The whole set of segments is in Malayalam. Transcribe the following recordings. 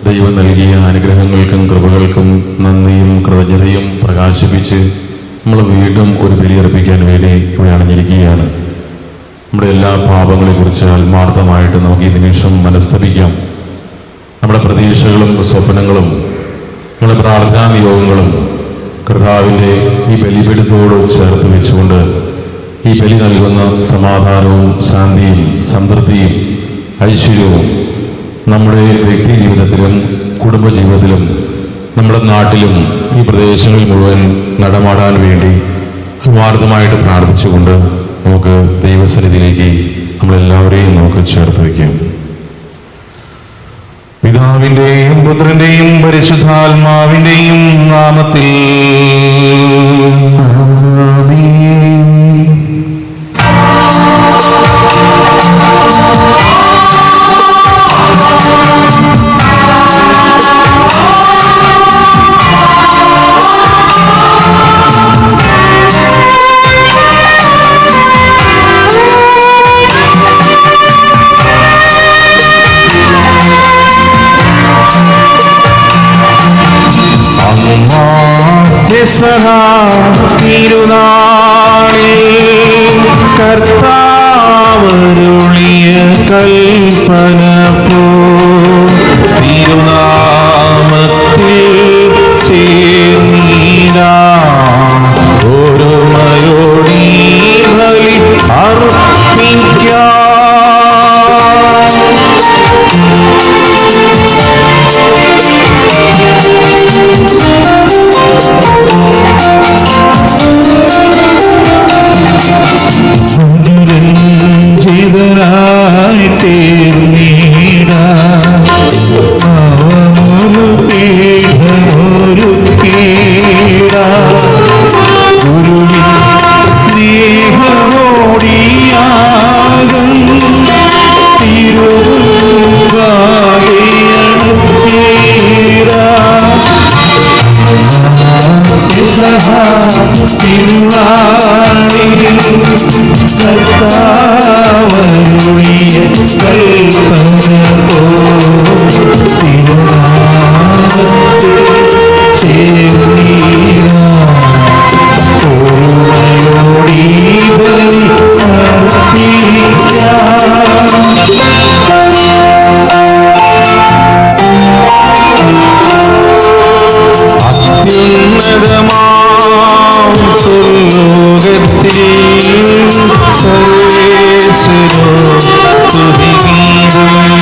ദൈവം നൽകിയ അനുഗ്രഹങ്ങൾക്കും കൃപകൾക്കും നന്ദിയും കൃതജ്ഞതയും പ്രകാശിപ്പിച്ച് നമ്മൾ വീണ്ടും ഒരു ബലിയർപ്പിക്കാൻ വേണ്ടി ഇവിടെ അണിഞ്ഞിരിക്കുകയാണ്. നമ്മുടെ എല്ലാ പാപങ്ങളെക്കുറിച്ച് ആത്മാർത്ഥമായിട്ട് നമുക്ക് ഈ നിമിഷം മനസ്തപിക്കാം. നമ്മുടെ പ്രതീക്ഷകളും സ്വപ്നങ്ങളും നമ്മുടെ പ്രാർത്ഥനാ നിയോഗങ്ങളും കർത്താവിൻ്റെ ഈ ബലിപീഠത്തോട് ചേർത്ത് വെച്ചുകൊണ്ട് ഈ ബലി നൽകുന്ന സമാധാനവും ശാന്തിയും സംതൃപ്തിയും ഐശ്വര്യവും നമ്മുടെ വ്യക്തി ജീവിതത്തിലും കുടുംബജീവിതത്തിലും നമ്മുടെ നാട്ടിലും ഈ പ്രദേശങ്ങളിൽ മുഴുവൻ നടമാടാൻ വേണ്ടി ആത്മാർത്ഥമായിട്ട് പ്രാർത്ഥിച്ചുകൊണ്ട് നമുക്ക് ദൈവസന്നിധിയിലേക്ക് നമ്മളെല്ലാവരെയും നമുക്ക് ചേർത്ത് വയ്ക്കാം. പിതാവിൻ്റെയും പുത്രൻ്റെയും പരിശുദ്ധാത്മാവിൻ്റെയും നാമത്തിൽ തിരുനാളിൽ കർത്താവരുളിയ കൽപ്പന പോ തിരുനാമത്തിൽ ചേർന്നീടാ ഓരോമയോടീ ബലി അർപ്പിക്കാം. സർവേശ്വരോ സ്തുതിഗീതം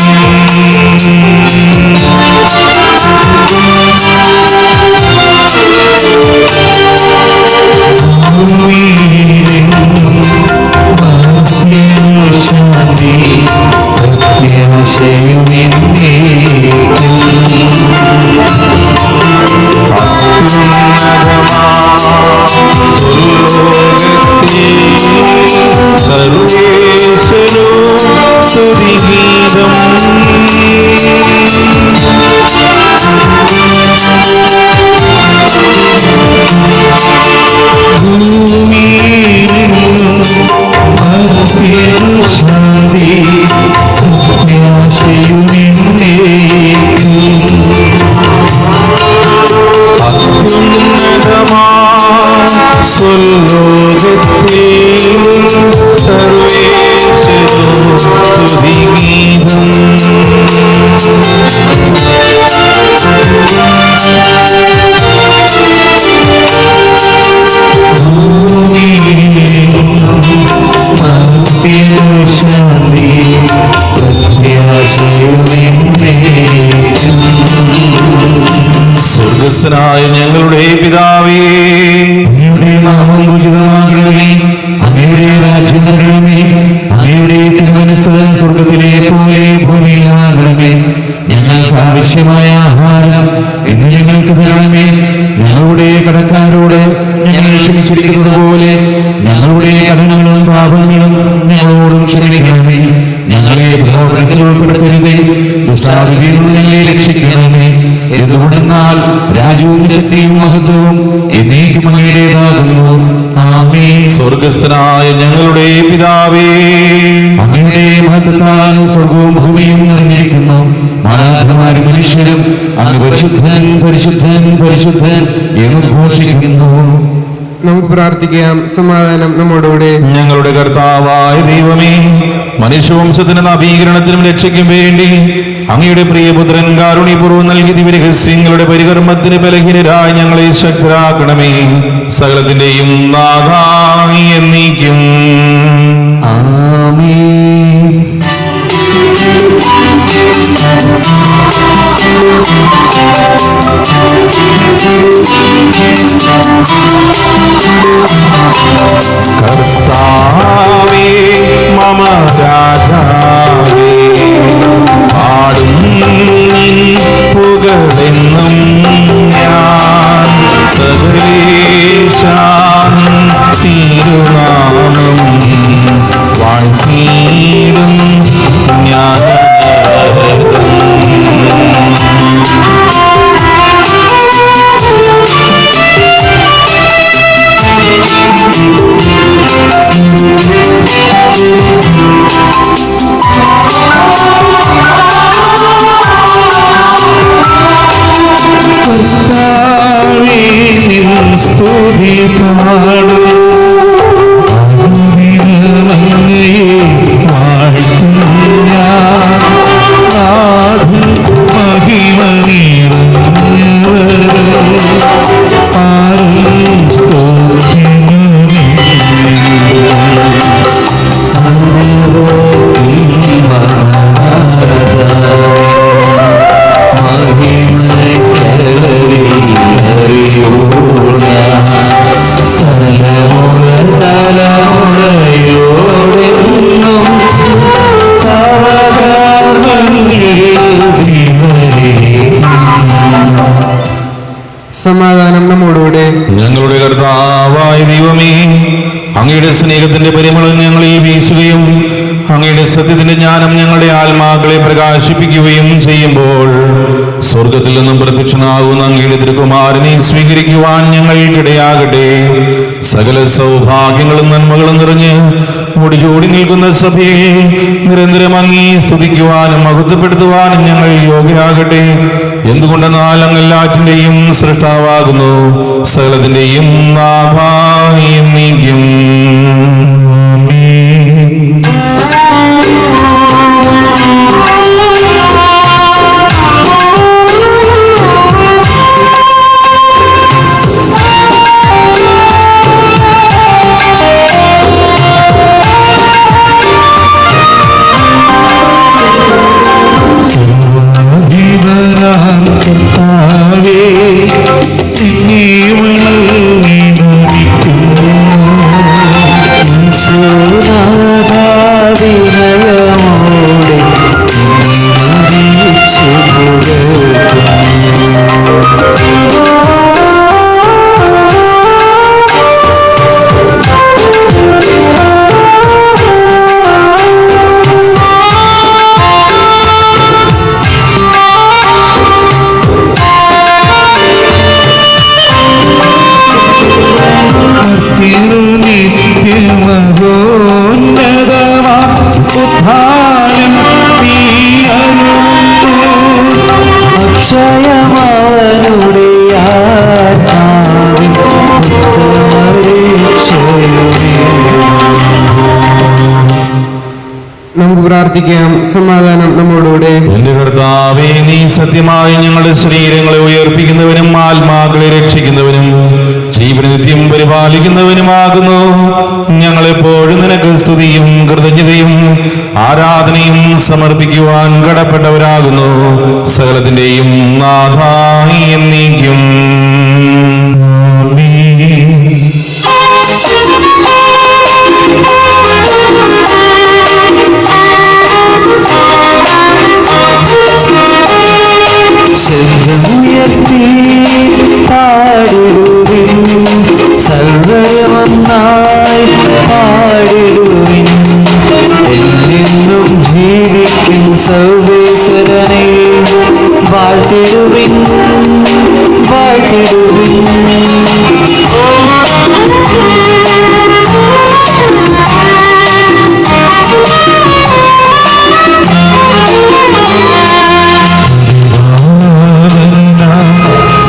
സർവേശ്വരോ സ്തുതിഗീതം. ശാന്തി അത്യുന്നതമാ സ്വർലോകത്തിൽ സർവേശ്വരോ സ്തുതിഗീതം. സ്വർഗസ്ഥനായ ഞങ്ങളുടെ പിതാവേ, അങ്ങയുടെ നാമം ഉചിതമാകണമേ, അങ്ങയുടെ രാജ്യം വരണമേ, അങ്ങയുടെ തിരുമനസ്സ് സ്വർഗത്തിലെ പോലെ ഭൂമിയിലാകണമേ. ഞങ്ങൾക്ക് ആവശ്യമായ ആഹാരം ഇന്ന് ഞങ്ങൾക്ക് തരണമേ. ഞങ്ങളുടെ കടക്കാരോട് ഞങ്ങൾ ക്ഷമിച്ചിരിക്കുന്നത് പോലെ ഞങ്ങളുടെ കടങ്ങളും പാപങ്ങളും ഞങ്ങളോടും ക്ഷമിക്കണമേ. ഞങ്ങളെ പ്രലോഭനത്തിൽ ഉൾപ്പെടുത്തരുതേ, ദുഷ്ടാരൂപിയിൽ നിന്ന് ഞങ്ങളെ രക്ഷിക്കണമേ. എന്തുകൊണ്ടെന്നാൽ രാജ്യവും ശക്തിയും മഹത്വവും എന്നേക്കും അങ്ങയുടേതാകുന്നു. ആമേൻ. സ്വർഗസ്ഥനായ ഞങ്ങളുടെ പിതാവേ, അങ്ങയുടെ മഹത്വത്താൽ സ്വർഗവും ഭൂമിയും നിറഞ്ഞിരിക്കുന്നു. മാലാഖമാരും മനുഷ്യരും അങ്ങ് പരിശുദ്ധൻ പരിശുദ്ധൻ പരിശുദ്ധൻ എന്ന് ഘോഷിക്കുന്നു. നമുക്ക് പ്രാർത്ഥിക്കാം. സമാധാനം നമ്മോടുകൂടെ. ഞങ്ങളുടെ കർത്താവായ ദൈവമേ, മനുഷ്യവംശത്തിന് നവീകരണത്തിനും രക്ഷയ്ക്കും വേണ്ടി അങ്ങയുടെ പ്രിയപുത്രൻ കാരുണ്യപൂർവ്വം നൽകിയ ദിവ്യരഹസ്യങ്ങളുടെ പരികർമ്മത്തിന് ബലഹീനരായി ഞങ്ങളെ ശക്തരാക്കണമേ. സകലത്തിന്റെയും നാഥാ നീ എന്നേക്കും. ആമേൻ. കർത്താവേ മമ രാജാവേ, പാടും നിൻ പുകഴെന്നും ഞാൻ. സകലേശാ നിൻ തിരുനാമം വാഴ്ത്തിയിടും ഞാൻ. സ്തുതി പാടും സമാധാനം നമ്മോടുകൂടെ. ഞങ്ങളുടെ കർത്താവായ ദൈവമേ, അങ്ങയുടെ സ്നേഹത്തിന്റെ പരിമളം ഞങ്ങളിൽ വീശുകയും അങ്ങയുടെ സത്യത്തിന്റെ ജ്ഞാനം ഞങ്ങളുടെ ആത്മാക്കളെ പ്രകാശിപ്പിക്കുകയും ചെയ്യുമ്പോൾ സ്വർഗത്തിൽ നിന്നും പ്രത്യക്ഷനാകുന്ന അങ്ങയുടെ തിരുകുമാരനെ സ്വീകരിക്കുവാൻ ഞങ്ങൾക്കിടയാകട്ടെ. സകല സൗഭാഗ്യങ്ങളും നന്മകളും നിറഞ്ഞ് മുടിചൂടി നിൽക്കുന്ന സഭയിൽ നിരന്തരം അങ്ങേ സ്തുതിക്കുവാനും മഹത്വപ്പെടുത്തുവാനും ഞങ്ങൾ യോഗ്യരാകട്ടെ. എന്തുകൊണ്ടെന്നാൽ അങ്ങ് എല്ലാറ്റിന്റെയും സൃഷ്ടാവാകുന്നു, സകലത്തിന്റെയും നാഥായി എന്നേക്കും. നമുക്ക് പ്രാർത്ഥിക്കാം. സമാധാനം നമ്മോടുകൂടെ. എന്റെ കർത്താവേ, നീ സത്യമായി ഞങ്ങളുടെ ശരീരങ്ങളെ ഉയർപ്പിക്കുന്നവനും ആത്മാക്കളെ രക്ഷിക്കുന്നവനും ജീവനെ നിത്യം പരിപാലിക്കുന്നവനുമാകുന്നു. ഞങ്ങളെപ്പോഴും നിനക്ക് സ്തുതിയും കൃതജ്ഞതയും ആരാധനയും സമർപ്പിക്കുവാൻ കടപ്പെട്ടവരാകുന്നു. സകലത്തിന്റെയും നാഥായി എന്നേക്കും. ശബ്ദമുയർത്തി പാടിടുവിൻ, സർവ്വമൊന്നായി പാടിടുവിൻ. എന്നെന്നും ജീവിക്കും സർവേശ്വരനെ വാഴ്ത്തിടുവിൻ, വാഴ്ത്തിടുവിൻ.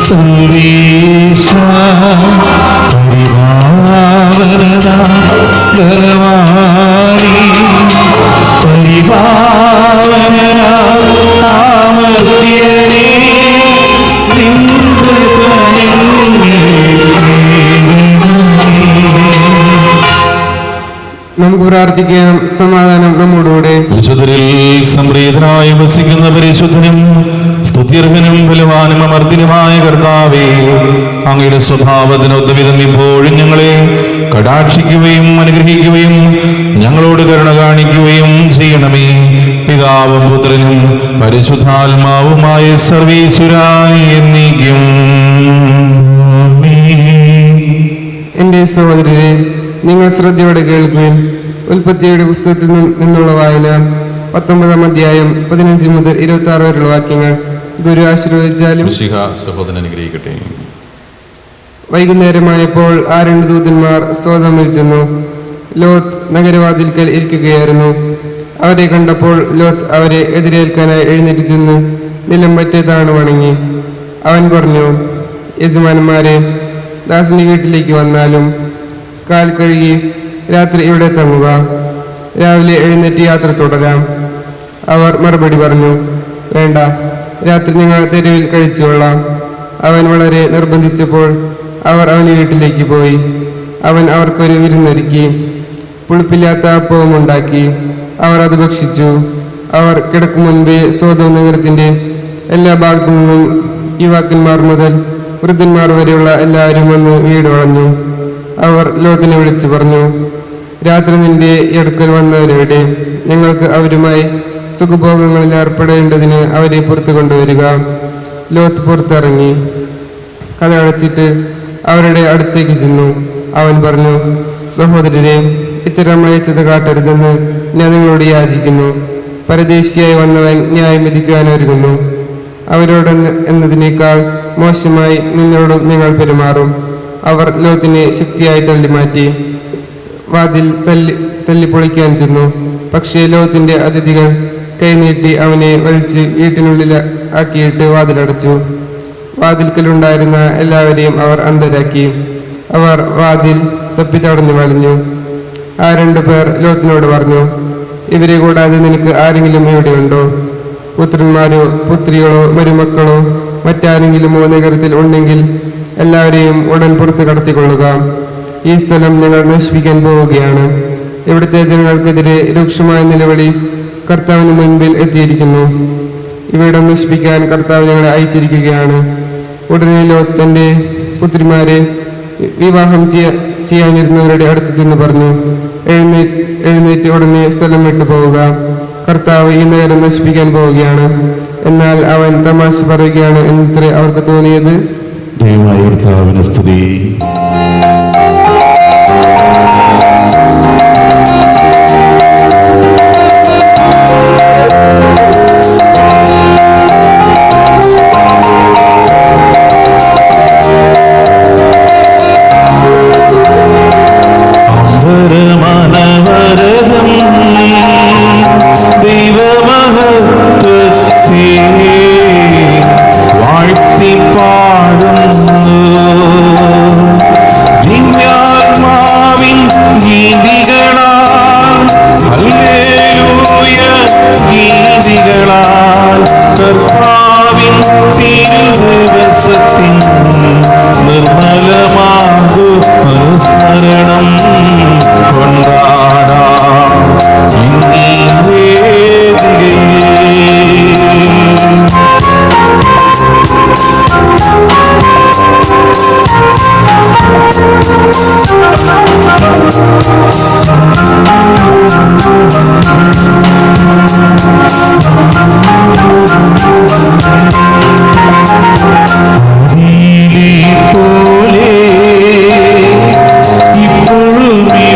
സർവേശ പരിപാവന ധനവാരി പരിപാവന ആമർത്യനേ നമുക്ക് പ്രാർത്ഥിക്കാം. സമാധാനം നമ്മോടുകൂടെ. വിശുദ്ധരിൽ സംപ്രീതനായി വസിക്കുന്ന പരിശുദ്ധനും സ്തുത്യർഹനും ബലവാനും അമർത്തിനുമായ കർത്താവേ, അങ്ങയുടെ സ്വഭാവത്തിനൊത്തവിധം ഇപ്പോഴും ഞങ്ങളെ കടാക്ഷിക്കുകയും അനുഗ്രഹിക്കുകയും ഞങ്ങളോട് കരുണ കാണിക്കുകയും ചെയ്യണമേ. പിതാവും പുത്രനും പരിശുദ്ധാത്മാവുമായ സർവീശ്വരായി എന്നേക്കും. എന്റെ സഹോദരരെ, നിങ്ങൾ ശ്രദ്ധയോടെ കേൾക്കുവിൻ. ഉൽപ്പത്തിയുടെ പുസ്തകത്തിൽ നിന്നുള്ള വായന 19-ാം അധ്യായം 15 മുതൽ 26 വരെയുള്ള വാക്യങ്ങൾ. ഗുരു ആശീർവദിച്ചാലും. സഹോദരൻ അനുഗ്രഹിക്കട്ടെ. വൈകുന്നേരമായപ്പോൾ ആ 2 ദൂതന്മാർ സോദോമിൽ ചെന്നു. ലോത്ത് നഗരവാതിൽക്കൽ ഇരിക്കുകയായിരുന്നു. അവരെ കണ്ടപ്പോൾ ലോത്ത് അവരെ എതിരേൽക്കാനായി എഴുന്നേറ്റ് ചെന്ന് നിലം പറ്റെ താണു വണങ്ങി. അവൻ പറഞ്ഞു, യജമാനന്മാരെ, ദാസന്റെ വീട്ടിലേക്ക് വന്നാലും കാൽ കഴുകി രാത്രി ഇവിടെ തങ്ങുക, രാവിലെ എഴുന്നേറ്റ് യാത്ര തുടരാം. അവർ മറുപടി പറഞ്ഞു, വേണ്ട, രാത്രി ഞങ്ങൾ തെരുവിൽ കഴിച്ചുകൊള്ളാം. അവൻ വളരെ നിർബന്ധിച്ചപ്പോൾ അവർ അവൻ്റെ വീട്ടിലേക്ക് പോയി. അവൻ അവർക്കൊരു വിരുന്നൊരുക്കി, പുളിപ്പില്ലാത്ത അപ്പവും ഉണ്ടാക്കി. അവർ അത് ഭക്ഷിച്ചു. അവർ കിടക്കും മുൻപേ സോദോം നഗരത്തിൻ്റെ എല്ലാ ഭാഗത്തു നിന്നും യുവാക്കന്മാർ മുതൽ വൃദ്ധന്മാർ വരെയുള്ള എല്ലാവരും വന്ന് വീട് വളഞ്ഞു. അവർ ലോത്തിനെ വിളിച്ചു പറഞ്ഞു, രാത്രി നിന്റെ അടുക്കൽ വന്നവരെവിടെ? ഞങ്ങൾക്ക് അവരുമായി സുഖഭോഗങ്ങളിൽ ഏർപ്പെടേണ്ടതിന് അവരെ പുറത്തു കൊണ്ടുവരിക. ലോത്ത് പുറത്തിറങ്ങി കഥ അടച്ചിട്ട് അവരുടെ അടുത്തേക്ക് ചെന്നു. അവൻ പറഞ്ഞു, സഹോദരരെ, ഇത്തരം മ്ലേച്ഛത കാട്ടരുതെന്ന് ഞാൻ നിങ്ങളോട് യാചിക്കുന്നു. പരദേശിയായി വന്നവൻ ന്യായം വിധിക്കാൻ ഒരുങ്ങുന്നു. അവരോട് എന്നതിനേക്കാൾ മോശമായി നിങ്ങളോടും ഞങ്ങൾ പെരുമാറും. അവർ ലോത്തിനെ ശക്തിയായി തള്ളിമാറ്റി വാതിൽ തല്ലിപ്പൊളിക്കാൻ ചെന്നു. പക്ഷേ ലോത്തിന്റെ അതിഥികൾ കൈനീട്ടി അവനെ വലിച്ച് വീട്ടിനുള്ളിൽ ആക്കിയിട്ട് വാതിലടച്ചു. വാതിൽക്കലുണ്ടായിരുന്ന എല്ലാവരെയും അവർ അന്ധരാക്കി. അവർ വാതിൽ തപ്പിത്തടഞ്ഞു വളഞ്ഞു. ആ 2 പേർ ലോത്തിനോട് പറഞ്ഞു, ഇവരെ കൂടാതെ നിനക്ക് ആരെങ്കിലും ഇവിടെയുണ്ടോ? പുത്രന്മാരോ പുത്രികളോ മരുമക്കളോ മറ്റാരെങ്കിലുമോ നഗരത്തിൽ ഉണ്ടെങ്കിൽ എല്ലാവരെയും ഉടൻ പുറത്ത് കടത്തിക്കൊള്ളുക. ഈ സ്ഥലം ഞങ്ങൾ നശിപ്പിക്കാൻ പോവുകയാണ്. ഇവിടുത്തെ ജനങ്ങൾക്കെതിരെ രൂക്ഷമായ നിലവിളി കർത്താവിന് മുൻപിൽ എത്തിയിരിക്കുന്നു. ഇവിടം നശിപ്പിക്കാൻ കർത്താവ് ഞങ്ങളെ അയച്ചിരിക്കുകയാണ്. ഉടനെ ലോത്ത് തൻ്റെ പുത്രിമാരെ വിവാഹം ചെയ്യാനിരുന്നവരുടെ അടുത്ത് ചെന്ന് പറഞ്ഞു, എഴുന്നേറ്റ് ഉടനെ സ്ഥലം വിട്ടു പോവുക. കർത്താവ് ഈ നഗരം നശിപ്പിക്കാൻ പോവുകയാണ്. എന്നാൽ അവൻ തമാശ പറയുകയാണ് എന്നത്രേ അവർക്ക് തോന്നിയത്. ദൈവമായ കർത്താവിന് സ്തുതി. നീതികളാൽ ഹല്ലേലൂയ മരണം കൊണ്ടാടാം ഇന്നീ വേദികയിൽ. പോലെ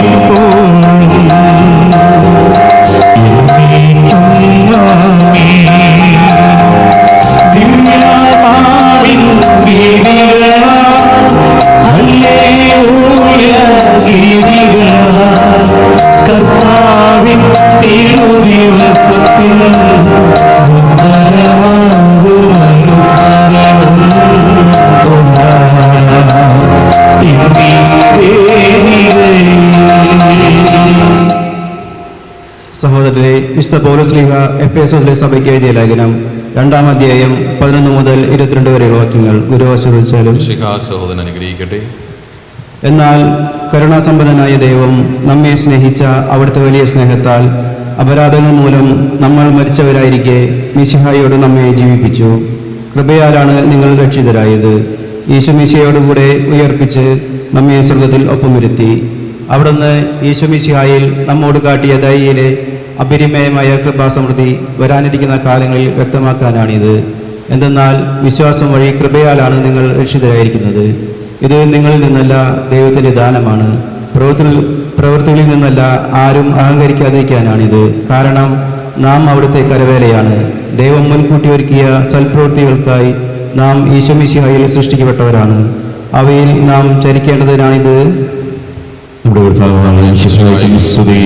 ഇപ്പോഴും ദിവ്യമാവിൻ ഗീതികളാ ഹല്ലേലൂയ ഗീതികളാ കർത്താവിൻ തിരുദിവസത്തിൽ മംഗളമാകുമനുസ്മരണം കൊണ്ടാടാം ഇന്നീ വേദികയിൽ. സഹോദരരെ, വിശുദ്ധ പൗലോസ്ലീഹ എഫേസോസിലെ സഭയ്ക്ക് എഴുതിയ ലേഖനം 2-ാം അധ്യായം 11 മുതൽ 22 വരെയുള്ള വാക്യങ്ങൾ ഗുരു ആശീർവദിച്ചാലും. സഹോദരൻ അനുഗ്രഹിക്കട്ടെ. എന്നാൽ കരുണാസമ്പന്നനായ ദൈവം നമ്മെ സ്നേഹിച്ച അവിടുത്തെ വലിയ സ്നേഹത്താൽ അപരാധങ്ങൾ മൂലം നമ്മൾ മരിച്ചവരായിരിക്കെ മിശിഹായോട് നമ്മെ ജീവിപ്പിച്ചു. കൃപയാലാണ് നിങ്ങൾ രക്ഷിതരായത്. ഈശോമിശിഹായോടുകൂടെ ഉയർപ്പിച്ച് നമ്മെ സ്വർഗത്തിൽ ഒപ്പമിരുത്തി. അവിടുന്ന് ഈശോമിശിഹായിൽ നമ്മോട് കാട്ടിയ ദയയിലെ അപരിമയമായ കൃപാസമൃദ്ധി വരാനിരിക്കുന്ന കാലങ്ങളിൽ വ്യക്തമാക്കാനാണിത്. എന്തെന്നാൽ വിശ്വാസം വഴി കൃപയാലാണ് നിങ്ങൾ രക്ഷിതരായിരിക്കുന്നത്. ഇത് നിങ്ങളിൽ നിന്നല്ല, ദൈവത്തിൻ്റെ ദാനമാണ്. പ്രവൃത്തികളിൽ നിന്നല്ല, ആരും അഹങ്കരിക്കാതിരിക്കാനാണിത്. കാരണം നാം അവിടുത്തെ കരവേലയാണ്. ദൈവം മുൻകൂട്ടി ഒരുക്കിയ സൽപ്രവൃത്തികൾക്കായി നാം ഈശോമിശിഹായിൽ സൃഷ്ടിക്കപ്പെട്ടവരാണ്. അവയിൽ നാം ചരിക്കേണ്ടതിനാണിത്. നമ്മുടെ കർത്താവായ യേശുവിനെ സ്തുതി.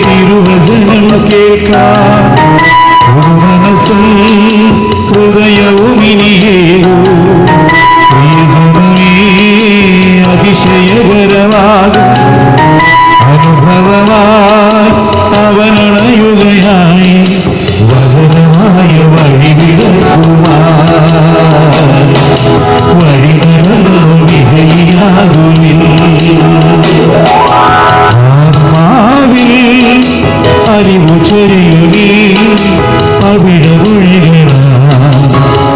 തിരുവചനം കേൾക്കാം മനസ്സിൽ ഹൃദയവും ഇനിയേയോ പ്രിയജനമേ അതിശയകരമാകും അനുഭവമായി അവനണയുകയായി വചനമായ വഴി നടന്നു വിജയിയാകുവിൻ. ആത്മാവിൽ അറിവു ചൊരിയുവീ അവിടൊഴികളാ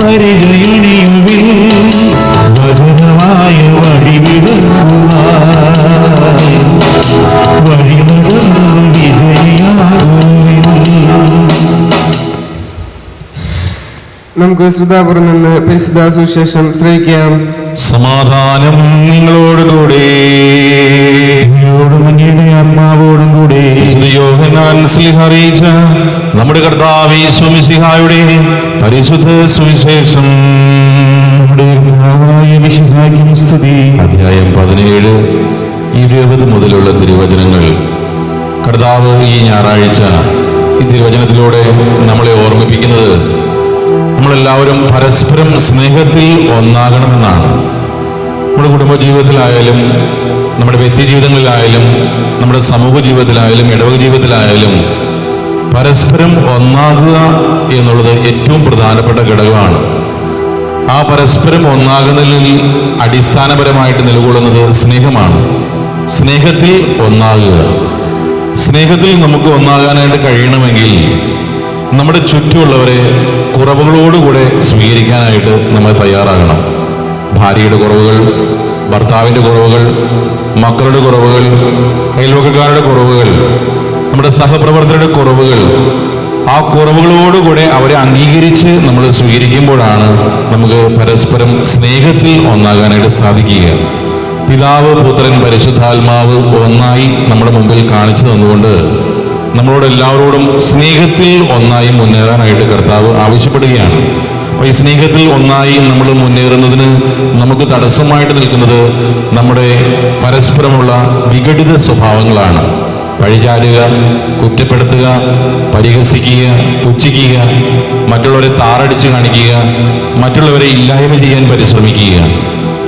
പരിചയണിയുവിൽ വചനമായ വഴി നടന്നു വിജയിയാകുവിൻ. നമുക്ക് ശ്രുതാപുരം നിന്ന് പരിശുദ്ധ സുവിശേഷം ശ്രവിക്കാം. സമാധാനം നിങ്ങളോടുകൂടെ. ആത്മാവോടും കൂടെ യോഹന്നാൻ ശ്ലീഹ അറിയിച്ച നമ്മുടെ കർത്താവ് യേശു മിശിഹായുടെ പരിശുദ്ധ സുവിശേഷം. സ്തുതി. അധ്യായം 17 20 മുതലുള്ള തിരുവചനങ്ങൾ. കർത്താവ് ഈ ഞായറാഴ്ച ഈ തിരുവചനത്തിലൂടെ നമ്മളെ ഓർമ്മിപ്പിക്കുന്നത് നമ്മളെല്ലാവരും പരസ്പരം സ്നേഹത്തിൽ ഒന്നാകണമെന്നാണ്. നമ്മുടെ കുടുംബജീവിതത്തിലായാലും നമ്മുടെ വ്യക്തി ജീവിതങ്ങളിലായാലും നമ്മുടെ സമൂഹ ജീവിതത്തിലായാലും ഇടവക ജീവിതത്തിലായാലും പരസ്പരം ഒന്നാകുക എന്നുള്ളത് ഏറ്റവും പ്രധാനപ്പെട്ട ഘടകമാണ്. ആ പരസ്പരം ഒന്നാകുന്നതിൽ അടിസ്ഥാനപരമായിട്ട് നിലകൊള്ളുന്നത് സ്നേഹമാണ്. സ്നേഹത്തിൽ ഒന്നാകുക. സ്നേഹത്തിൽ നമുക്ക് ഒന്നാകാനായിട്ട് കഴിയണമെങ്കിൽ നമ്മുടെ ചുറ്റുമുള്ളവരെ കുറവുകളോടുകൂടെ സ്വീകരിക്കാനായിട്ട് നമ്മൾ തയ്യാറാകണം. ഭാര്യയുടെ കുറവുകൾ, ഭർത്താവിൻ്റെ കുറവുകൾ, മക്കളുടെ കുറവുകൾ, അയൽവക്കക്കാരുടെ കുറവുകൾ, നമ്മുടെ സഹപ്രവർത്തകരുടെ കുറവുകൾ, ആ കുറവുകളോടുകൂടെ അവരെ അംഗീകരിച്ച് നമ്മൾ സ്വീകരിക്കുമ്പോഴാണ് നമുക്ക് പരസ്പരം സ്നേഹത്തിൽ ഒന്നാകാനായിട്ട് സാധിക്കുക. പിതാവ്, പുത്രൻ, പരിശുദ്ധാത്മാവ് ഒന്നായി നമ്മുടെ മുമ്പിൽ കാണിച്ചു തന്നുകൊണ്ട് നമ്മളോട് എല്ലാവരോടും സ്നേഹത്തിൽ ഒന്നായി മുന്നേറാനായിട്ട് കർത്താവ് ആവശ്യപ്പെടുകയാണ്. അപ്പോൾ ഈ സ്നേഹത്തിൽ ഒന്നായി നമ്മൾ മുന്നേറുന്നതിന് നമുക്ക് തടസ്സമായിട്ട് നിൽക്കുന്നത് നമ്മുടെ പരസ്പരമുള്ള വിഘടിത സ്വഭാവങ്ങളാണ്. പഴിചാരുക, കുറ്റപ്പെടുത്തുക, പരിഹസിക്കുക, പുച്ഛിക്കുക, മറ്റുള്ളവരെ താറടിച്ച് കാണിക്കുക, മറ്റുള്ളവരെ ഇല്ലായ്മ ചെയ്യാൻ പരിശ്രമിക്കുക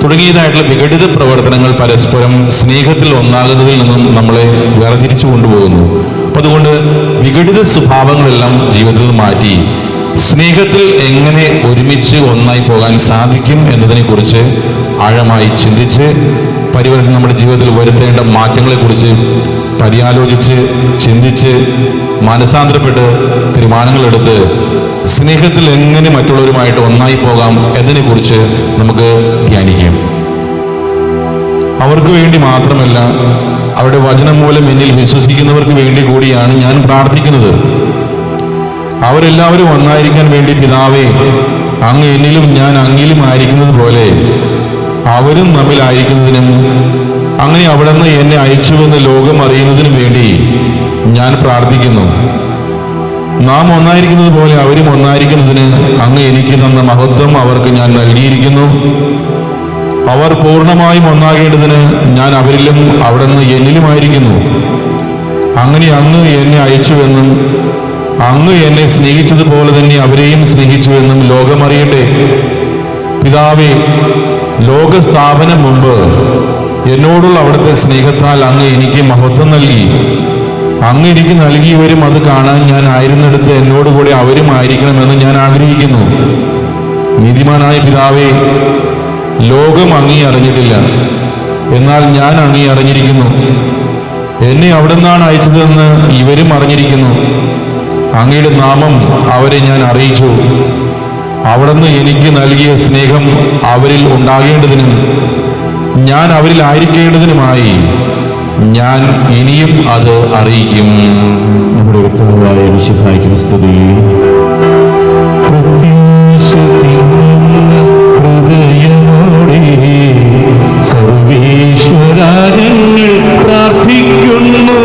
തുടങ്ങിയതായിട്ടുള്ള വിഘടിത പ്രവർത്തനങ്ങൾ പരസ്പരം സ്നേഹത്തിൽ ഒന്നാകുന്നതിൽ നിന്നും നമ്മളെ വേർതിരിച്ചു കൊണ്ടുപോകുന്നു. അപ്പം അതുകൊണ്ട് വിഘടിത സ്വഭാവങ്ങളെല്ലാം ജീവിതത്തിൽ നിന്ന് മാറ്റി സ്നേഹത്തിൽ എങ്ങനെ ഒരുമിച്ച് ഒന്നായി പോകാൻ സാധിക്കും എന്നതിനെക്കുറിച്ച് ആഴമായി ചിന്തിച്ച് പരിവർത്തനം നമ്മുടെ ജീവിതത്തിൽ വരുത്തേണ്ട മാറ്റങ്ങളെക്കുറിച്ച് പര്യാലോചിച്ച് ചിന്തിച്ച് മാനസാന്തരപ്പെട്ട് തീരുമാനങ്ങളെടുത്ത് സ്നേഹത്തിൽ എങ്ങനെ മറ്റുള്ളവരുമായിട്ട് ഒന്നായി പോകാം എന്നതിനെക്കുറിച്ച് നമുക്ക് ധ്യാനിക്കാം. അവർക്ക് വേണ്ടി മാത്രമല്ല, അവരുടെ വചനം മൂലം എന്നിൽ വിശ്വസിക്കുന്നവർക്ക് വേണ്ടി കൂടിയാണ് ഞാൻ പ്രാർത്ഥിക്കുന്നത്. അവരെല്ലാവരും ഒന്നായിരിക്കാൻ വേണ്ടി പിതാവേ, അങ്ങ് എന്നിലും ഞാൻ അങ്ങിലും ആയിരിക്കുന്നത് പോലെ അവരും തമ്മിലായിരിക്കുന്നതിനും അങ്ങനെ അവിടുന്ന് എന്നെ അയച്ചുവെന്ന് ലോകം അറിയുന്നതിനും വേണ്ടി ഞാൻ പ്രാർത്ഥിക്കുന്നു. നാം ഒന്നായിരിക്കുന്നത് പോലെ അവരും ഒന്നായിരിക്കുന്നതിന് അങ്ങ് എനിക്ക് തന്ന മഹത്വം അവർക്ക് ഞാൻ നൽകിയിരിക്കുന്നു. അവർ പൂർണ്ണമായും ഒന്നാകേണ്ടതിന് ഞാൻ അവരിലും അവിടുന്ന് എന്നിലുമായിരിക്കുന്നു. അങ്ങനെ അങ്ങ് എന്നെ അയച്ചുവെന്നും അങ്ങ് എന്നെ സ്നേഹിച്ചതുപോലെ തന്നെ അവരെയും സ്നേഹിച്ചുവെന്നും ലോകമറിയട്ടെ. പിതാവേ, ലോകസ്ഥാപനം മുമ്പ് എന്നോടുള്ള അവിടുത്തെ സ്നേഹത്താൽ അങ്ങ് എനിക്ക് മഹത്വം നൽകി. അങ്ങ് എനിക്ക് നൽകിയവരും അത് കാണാൻ ഞാൻ ആയിരുന്നിടത്ത് എന്നോടുകൂടി അവരും ആയിരിക്കണമെന്ന് ഞാൻ ആഗ്രഹിക്കുന്നു. നീതിമാനായ പിതാവേ, ലോകം അങ്ങേ അറിഞ്ഞിട്ടില്ല, എന്നാൽ ഞാൻ അങ്ങേ അറിഞ്ഞിരിക്കുന്നു. എന്നെ അവിടുന്നാണ് അയച്ചതെന്ന് ഇവരും അറിഞ്ഞിരിക്കുന്നു. അങ്ങയുടെ നാമം അവരെ ഞാൻ അറിയിച്ചു. അവിടുന്ന് എനിക്ക് നൽകിയ സ്നേഹം അവരിൽ ഉണ്ടാകേണ്ടതിനും ഞാൻ അവരിൽ ആയിരിക്കേണ്ടതിനുമായി ഞാൻ ഇനിയും അത് അറിയിക്കും. നമ്മുടെ കർത്താവായ മിശിഹായ്ക്കും സ്തുതി. ഹൃദയമോടെ സർവേശ്വരങ്ങൾ പ്രാർത്ഥിക്കുന്നു.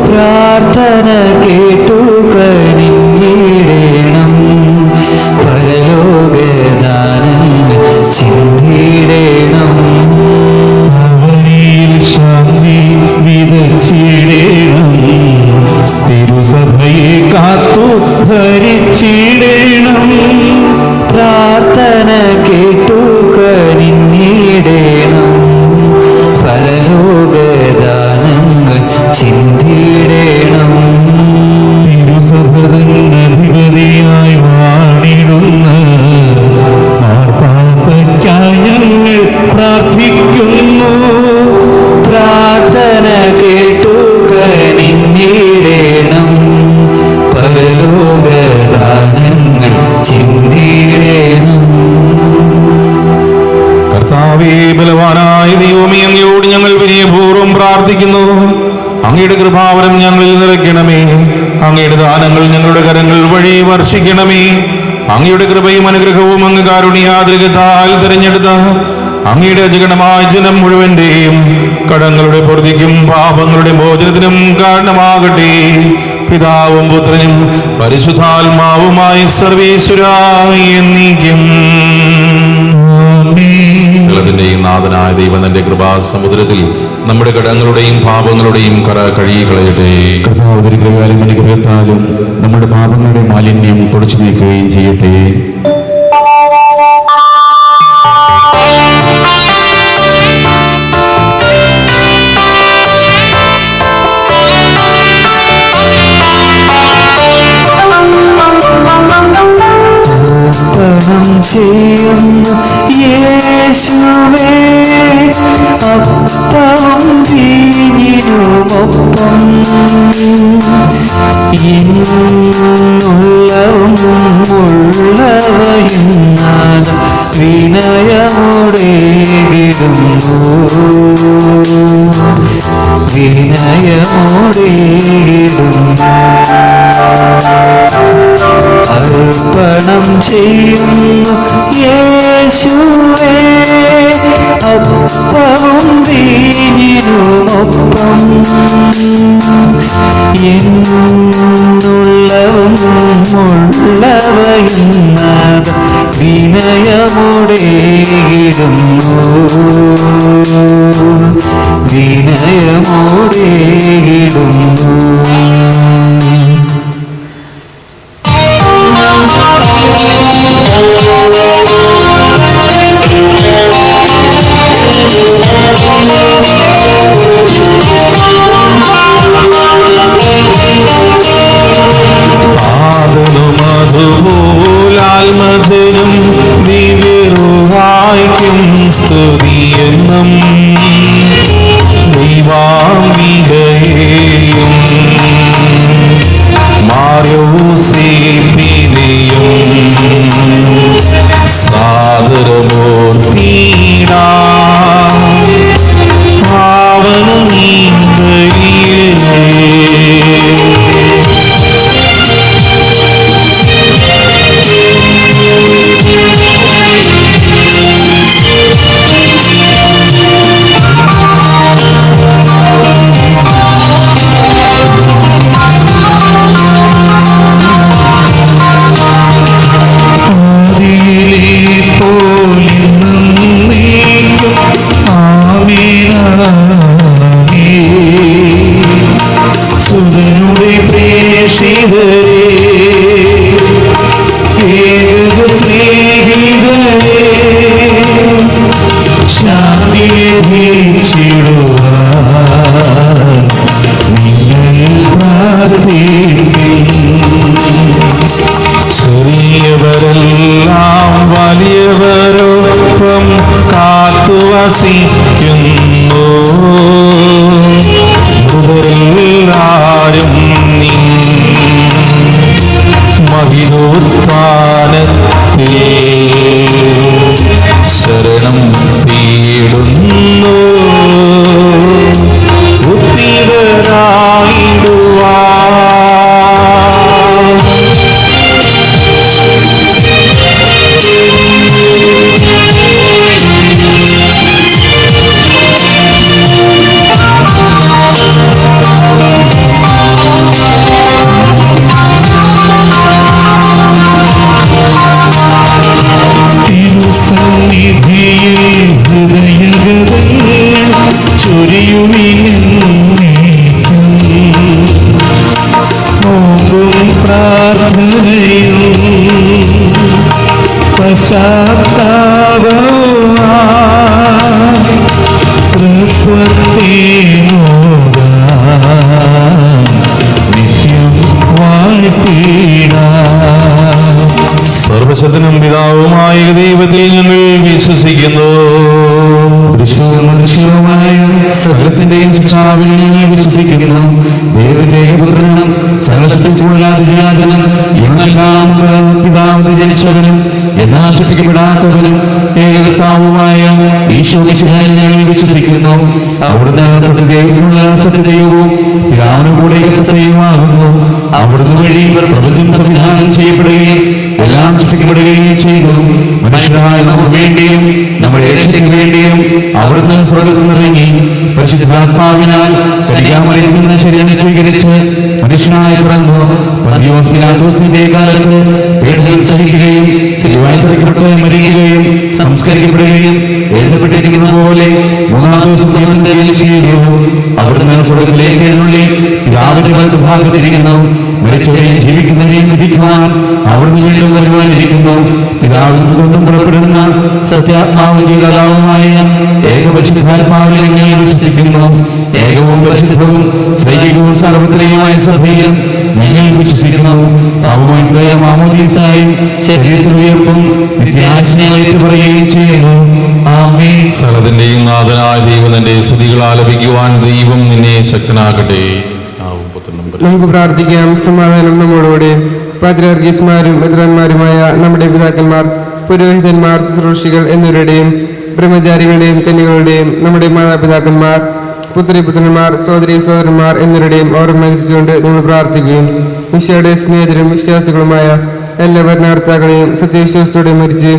പ്രാർത്ഥന കേട്ടു കനിഞ്ഞിടേണം, പരലോകദാനങ്ങൾ ചിന്തിടേണം. അവനിൽ ശാന്തി വിതച്ചിടേണം, തിരുസഭയെ കാത്തു ഭരിച്ചിടേണം. പ്രാർത്ഥന കേട്ടു കനിഞ്ഞിടേണം, പരലോകദാനങ്ങൾ ചിന്തിടേണം. തിരുസഭതന്നധിപതിയായി വാണിടുന്ന മാർപ്പാപ്പയ്ക്കായി ഞങ്ങൾ പ്രാർത്ഥിക്കുന്നു. പ്രാർത്ഥന കേട്ടു കനിഞ്ഞിടേണം, പരലോകദാനങ്ങൾ ചിന്തിടേണം. കർത്താവേ, ബലവാനായ ദൈവമേ, അങ്ങയോട് ഞങ്ങൾ വിനയപൂർവ്വം പ്രാർത്ഥിക്കുന്നു. അങ്ങയുടെ കൃപാവരം ഞങ്ങളിൽ നിറയ്ക്കണമേ. അങ്ങയുടെ ദാനങ്ങൾ ഞങ്ങളുടെ കരങ്ങൾ വഴി വർഷിക്കണമേ. അങ്ങയുടെ കൃപയും അനുഗ്രഹവും അങ്ങ് കാരുണ്യാദ്രികത്താൽ തിരഞ്ഞെടുത്ത അങ്ങയുടെ അജഗണമായ ജനം മുഴുവന്റെയും കടങ്ങളുടെ പൊറുതിക്കും പാപങ്ങളുടെ മോചനത്തിനും കാരണമാകട്ടെ. പിതാവും പുത്രനും പരിശുദ്ധാത്മാവുമായി സർവീശ്വരായി എന്നേക്കും. സകലത്തിന്റെയും നാഥനായ ദൈവം തന്റെ കൃപാസമുദ്രത്തിൽ നമ്മുടെ കടങ്ങളുടെയും പാപങ്ങളുടെയും കറ കഴുകിക്കളയട്ടെ. കർത്താവ് കൃപയാലും അനുഗ്രഹത്താലും നമ്മുടെ പാപങ്ങളുടെ മാലിന്യം തുടച്ചു നീക്കുകയും ചെയ്യട്ടെ. അർപ്പണം ചെയ്യുന്നു യേശുവേ, അപ്പവും വീഞ്ഞിനുമൊപ്പം ഇന്നുള്ളവും ഉള്ളവയും നാദം വിനയമോടേകിടുന്നു, വിനയമോടേകിടുന്നു. അർപ്പണം ചെയ്യുന്നു യേശുവേ, അപ്പവും വീഞ്ഞിനുമൊപ്പം എന്നുള്ളവും ഉള്ളവയും നാദം വിനയമോടേകിടുന്നു, വിനയമോടേകിടുന്നു. ദിവ്യാത്മജനും ദിവ്യറുഹായ്ക്കും സ്തുതിയെന്നും ദൈവാംബികയെയും മാർയോസേപ്പിനെയും സാദരമൂർത്തിടാ പാവനമീ ബലിയേ. സുതനുടെ പ്രേഷിതരേ ഏക സ്നേഹിതരേ ശാന്തിയെ വീക്ഷിടുവാൻ നിങ്ങൾ പ്രാർത്ഥിക്കും. ചെറിയവരെല്ലാം വലിയവരൊപ്പം കാത്തുവസിക്കുന്നു. മൃതരെല്ലാരും നിൻ മഹിതോത്ഥാനത്തിൽ ശരണം തേടുന്നു. ഉത്തിതരായിടുവാൻ തിരുസന്നിധിയിൽ ഹൃദയഗതങ്ങൾ ചൊരിയുവിനെന്നേക്കും നോമ്പും പ്രാർത്ഥനയും പശ്ചാത്താപവുമായി തൃപ്വത്തെ നോടാൻ നിത്യം വാഴ്ത്തിടാം. സർവശക്തനും പിതാവുമായ ദൈവത്തിൽ ഞങ്ങൾ വിശ്വസിക്കുന്നു. ദൃശ്യവുമായ സകലത്തിന്റെയും സൃഷ്ടാവിൽ ഞങ്ങൾ വിശ്വസിക്കുന്നു. ദൈവത്തിന്റെ പുത്രനും സകലത്തിനും ഞങ്ങളെല്ലാം പിതാവ് ജനിച്ചവനും എന്നാൽ സൃഷ്ടിക്കപ്പെടാത്തവനും ഏകകർത്താവുമായ ഈശോ മിശിഹായിൽ ഞങ്ങൾ വിശ്വസിക്കുന്നു. അവിടുന്ന് സത്യദൈവമുള്ള സത്യദൈവവും പിതാവിനു കൂടെ സത്യവുമാകുന്നു. അവിടുന്ന് വഴി പ്രപഞ്ചം സംവിധാനം ചെയ്യപ്പെടുകയും എല്ലാം സൃഷ്ടിക്കപ്പെടുകയും ചെയ്തു. മനുഷ്യരായ നമുക്ക് വേണ്ടിയും നമ്മുടെ രക്ഷയ്ക്ക് വേണ്ടിയും അവിടുന്ന് സ്വർഗ്ഗത്തിൽ നിന്നിറങ്ങി പരിശുദ്ധാത്മാവിനാൽ കന്യകാമറിയിൽ നിന്ന് ശരീരം സ്വീകരിച്ച് മനുഷ്യനായി പിറന്നു. പന്തിയോസ് പിലാത്തോസിന്റെ കാലത്ത് പീഡകൾ സഹിക്കുകയും സിലുവായിൽ തറയ്ക്കപ്പെട്ട് മരിക്കുകയും സംസ്കരിക്കപ്പെടുകയും എഴുതപ്പെട്ടിരിക്കുന്ന പോലെ മൂന്നാം ദിവസം ദൈവത്തിന്റെ ചെയ്തു. അവിടുന്ന് സ്വർഗ്ഗത്തിലേക്ക് എഴുന്നള്ളി പിതാവിന്റെ വലതുഭാഗത്തിരിക്കുന്നു. മരിച്ചവരെയും ജീവിക്കുന്നവരെയും വിധിക്കുവാൻ അവിടുന്ന് വീണ്ടും വരുവാനിരിക്കുന്നു. പിതാവിൽ നിന്നും പുറപ്പെടുന്ന സത്യാത്മാവിന്റെ കഥാവുമായ ഏകപരിശുദ്ധാത്മാവിൽ ഞങ്ങൾ വിശ്വസിക്കുന്നു. ഏകവും പരിശുദ്ധവും സൈനികവും സാർവത്രികമായ സഭയിലും ഞങ്ങൾ വിശ്വസിക്കുന്നു. പാപമോചനമായ മാമോദീസായും ശരീരത്തിൽ ഉയർപ്പും നിത്യാശനയായിട്ട് പറയുകയും ചെയ്യുന്നു. ആമേൻ. സകലത്തിന്റെയും നാഥനായ ദൈവത്തിന്റെ സ്തുതികൾ ആലപിക്കുവാൻ ദൈവം നിന്നെ ശക്തനാകട്ടെ. നമുക്ക് പ്രാർത്ഥിക്കാം. സമാധാനം നമ്മോടുകൂടെ. പാത്രിയാർക്കീസ്മാരും മെത്രാന്മാരുമായ നമ്മുടെ പിതാക്കന്മാർ, പുരോഹിതന്മാർ, ശുശ്രൂഷികൾ എന്നിവരുടെയും ബ്രഹ്മചാരികളുടെയും കന്യകളുടെയും നമ്മുടെ മാതാപിതാക്കന്മാർ, പുത്രിപുത്രന്മാർ, സഹോദരി സഹോദരന്മാർ എന്നിവരുടെയും ഓർമ്മ കൊണ്ട് നമ്മൾ പ്രാർത്ഥിക്കുകയും ഈശോയുടെ സ്നേഹിതരും വിശ്വാസികളുമായ എല്ലാ ഭരണകർത്താക്കളെയും സത്യവിശ്വാസത്തോടെ മരിച്ച്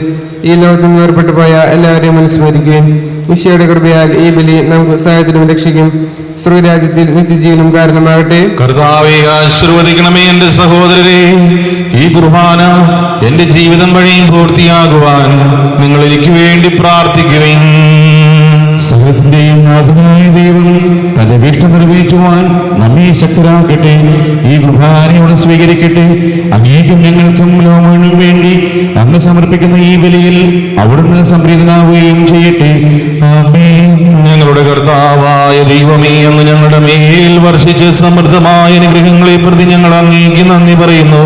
ഈ ലോകത്തിൽ നിന്ന് വേർപെട്ടു പോയ എല്ലാവരെയും അനുസ്മരിക്കുകയും ഈശോയുടെ കൃപയാൽ ഈ ബലി നമുക്ക് സഹായത്തിനും രക്ഷിക്കും സ്വർഗരാജ്യത്തിൽ നിത്യജീവനും കാരണമാകട്ടെ. കർത്താവേ, ആശീർവദിക്കണമേ എന്റെ സഹോദരരെ. ഈ കുർബാന എന്റെ ജീവിതം വഴിയും പൂർത്തിയാകുവാൻ നിങ്ങൾ എനിക്ക് വേണ്ടി പ്രാർത്ഥിക്കുവിൻ. സകലത്തിന്റെയും നാഥനായ ദൈവം തന്റെ വീഷ്ട നിറവേറ്റുവാൻ നമ്മെ ശക്തരാക്കട്ടെ. ഈ കുർബാനയോടെ സ്വീകരിക്കട്ടെ. അങ്ങേക്കും ഞങ്ങൾക്കും ലോകത്തിനും വേണ്ടി അങ്ങ് സമർപ്പിക്കുന്ന ഈ ബലിയിൽ അവിടുന്ന് സംപ്രീതനാവുകയും ചെയ്യട്ടെ. ആമേൻ. ഞങ്ങളുടെ കർത്താവായ ദൈവമേ, അങ്ങ് ഞങ്ങളുടെ മേൽ വർഷിച്ച് സമൃദ്ധമായ അനുഗ്രഹങ്ങളെ പ്രതി ഞങ്ങൾ അങ്ങേക്ക് നന്ദി പറയുന്നു.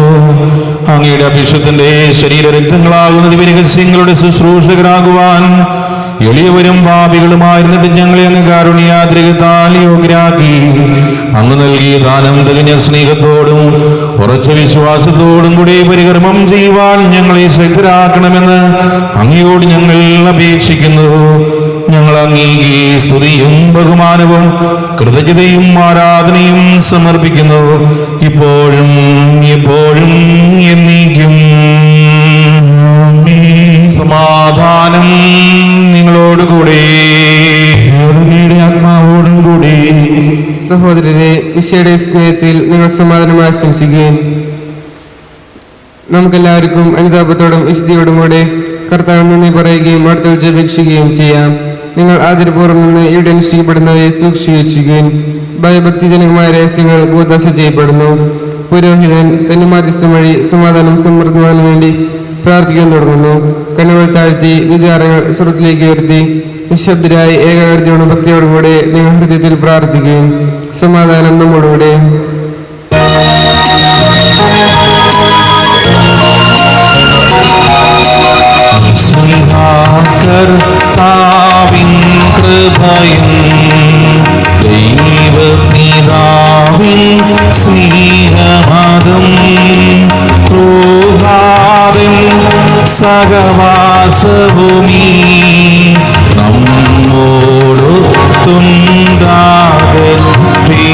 അങ്ങയുടെ അഭിഷേകത്തിന്റെ ശരീരരക്തങ്ങളാകുന്ന ദിവ്യരഹസ്യങ്ങളുടെ ശുശ്രൂഷകരാകുവാൻ എളിയവരും പാപികളുമായിരുന്നിട്ട് ഞങ്ങളെ അങ്ങ് കാരുണ്യാദ്രികത്താൽ യോഗ്യരാക്കി. അങ്ങ് നൽകിയ ദാനം തികഞ്ഞ സ്നേഹത്തോടും ഉറച്ച വിശ്വാസത്തോടും കൂടി പരികർമ്മം ചെയ്യുവാൻ ഞങ്ങളെ ശക്തരാക്കണമെന്ന് അങ്ങയോട് ഞങ്ങൾ അപേക്ഷിക്കുന്നു. ഞങ്ങൾ അങ്ങേക്ക് സ്തുതിയും ബഹുമാനവും കൃതജ്ഞതയും ആരാധനയും സമർപ്പിക്കുന്നു, ഇപ്പോഴും എപ്പോഴും എന്നേക്കും. സമാധാനം നിങ്ങളോടുകൂടെ, ആത്മാവോടും കൂടി. സഹോദരരെ, ഈശോയുടെ സ്നേഹത്തിൽ നിങ്ങൾ സമാധാനം ആശംസിക്കുകയും നമുക്കെല്ലാവർക്കും അനുതാപത്തോടും വിശുദ്ധിയോടും കൂടെ കർത്താവിന് നന്ദി പറയുകയും അടുത്ത ജപിക്കുകയും ചെയ്യാം. നിങ്ങൾ ആദരപൂർവ്വം നിന്ന് ഇവിടെ അനുഷ്ഠിക്കപ്പെടുന്നവയെ സൂക്ഷിക്കുകയും ഭയഭക്തിജനകമായ രഹസ്യങ്ങൾ കൂതാശ ചെയ്യപ്പെടുന്നു. പുരോഹിതൻ തന്റെ മാധ്യസ്ഥം വഴി സമാധാനം സമൃദ്ധമാകാൻ വേണ്ടി പ്രാർത്ഥിക്കാൻ തുടങ്ങുന്നു. കണ്ണുകൾ താഴ്ത്തി വിചാരങ്ങൾ സ്വർഗത്തിലേക്ക് ഉയർത്തി നിശബ്ദരായി ഏകാഗ്രതയോടും ഭക്തിയോടും കൂടെ നിങ്ങൾ ഹൃദയത്തിൽ പ്രാർത്ഥിക്കുകയും സമാധാനം നമ്മോടുകൂടെ. കർത്താവിൻ കൃപയും ദൈവപിതാവിൻ സ്നേഹമതും ക്രൂഹാവിൻ സഹവാസഭൂമി നമ്മോടൊത്തുണ്ടാകട്ടെ.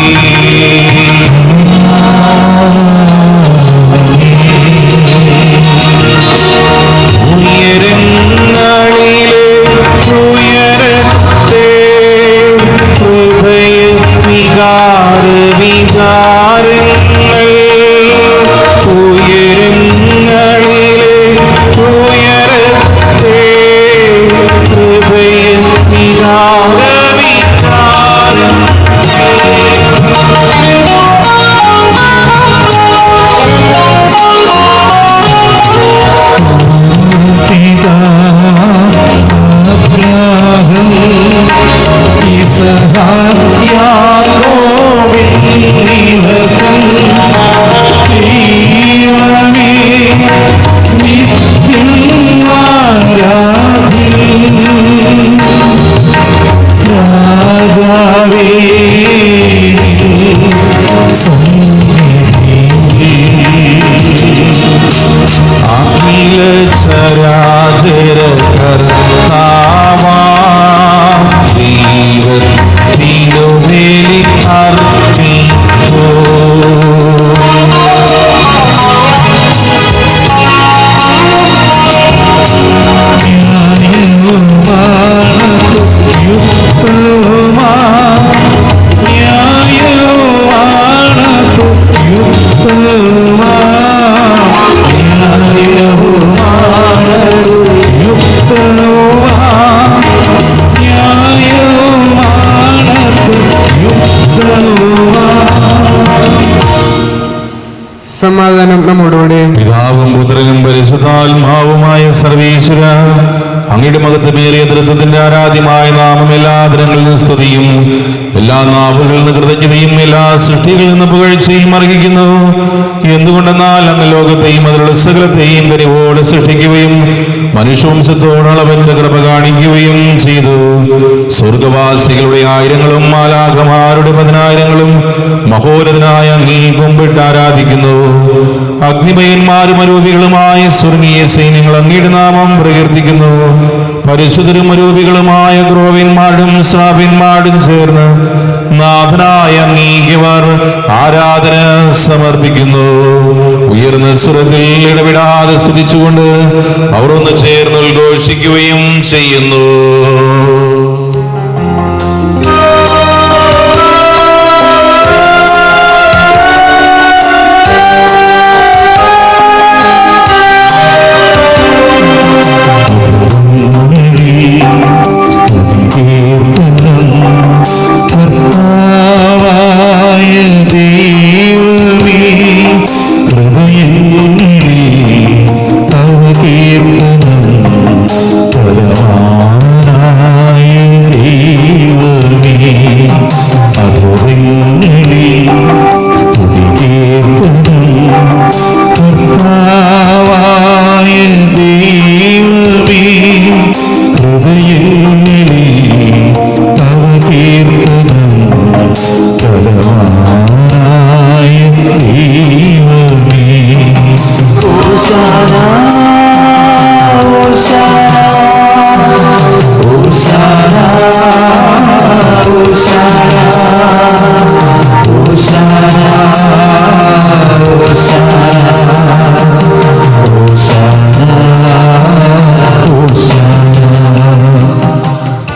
സമാധാനം നമ്മോടുകൂടെ. പിതാവും പുത്രനും പരിശുദ്ധാത്മാവുമായ സർവീശ്വര, അങ്ങയുടെ മഹത്വമേറിയ തൃത്വത്തിന്റെ ആരാധ്യമായ നാമം എല്ലാ ദിനങ്ങളിൽ നിന്ന് സ്തുതിയും എല്ലാ നാവുകളിൽ നിന്ന് കൃതജ്ഞതയും എല്ലാ സൃഷ്ടികളിൽ നിന്ന് പുകഴ്ചയും അർഹിക്കുന്നു. എന്തുകൊണ്ടെന്നാൽ അങ്ങ് ലോകത്തെയും അതിലുള്ള സകലത്തെയും കനിവോടെ സൃഷ്ടിക്കുകയും മനുഷ്യവംശത്തോടുള്ള പറ്റ കൃപ കാണിക്കുകയും ചെയ്തു. സ്വർഗവാസികളുടെ ആയിരങ്ങളും മാലാഖമാരുടെ 10,000ങ്ങളും മഹോന്നതനായ അങ്ങേ കുമ്പിട്ട് ആരാധിക്കുന്നു. അഗ്നിമയന്മാരും അരൂപികളുമായ സ്വർഗീയ സൈന്യങ്ങൾ അങ്ങയുടെ നാമം പ്രകീർത്തിക്കുന്നു. പരിശുദ്ധരും അരൂപികളുമായ ക്രോവ്യന്മാരും ശ്രാവ്യന്മാരും ചേർന്ന് നാഥനായ അങ്ങേക്കവർ ആരാധന സമർപ്പിക്കുന്നു. ഉയർന്ന സ്വരത്തിൽ ഇടപെടാതെ സ്തുതിച്ചുകൊണ്ട് അവർ ഒന്ന് ചേർന്ന് ഉദ്ഘോഷിക്കുകയും ചെയ്യുന്നു. കീർത്തനം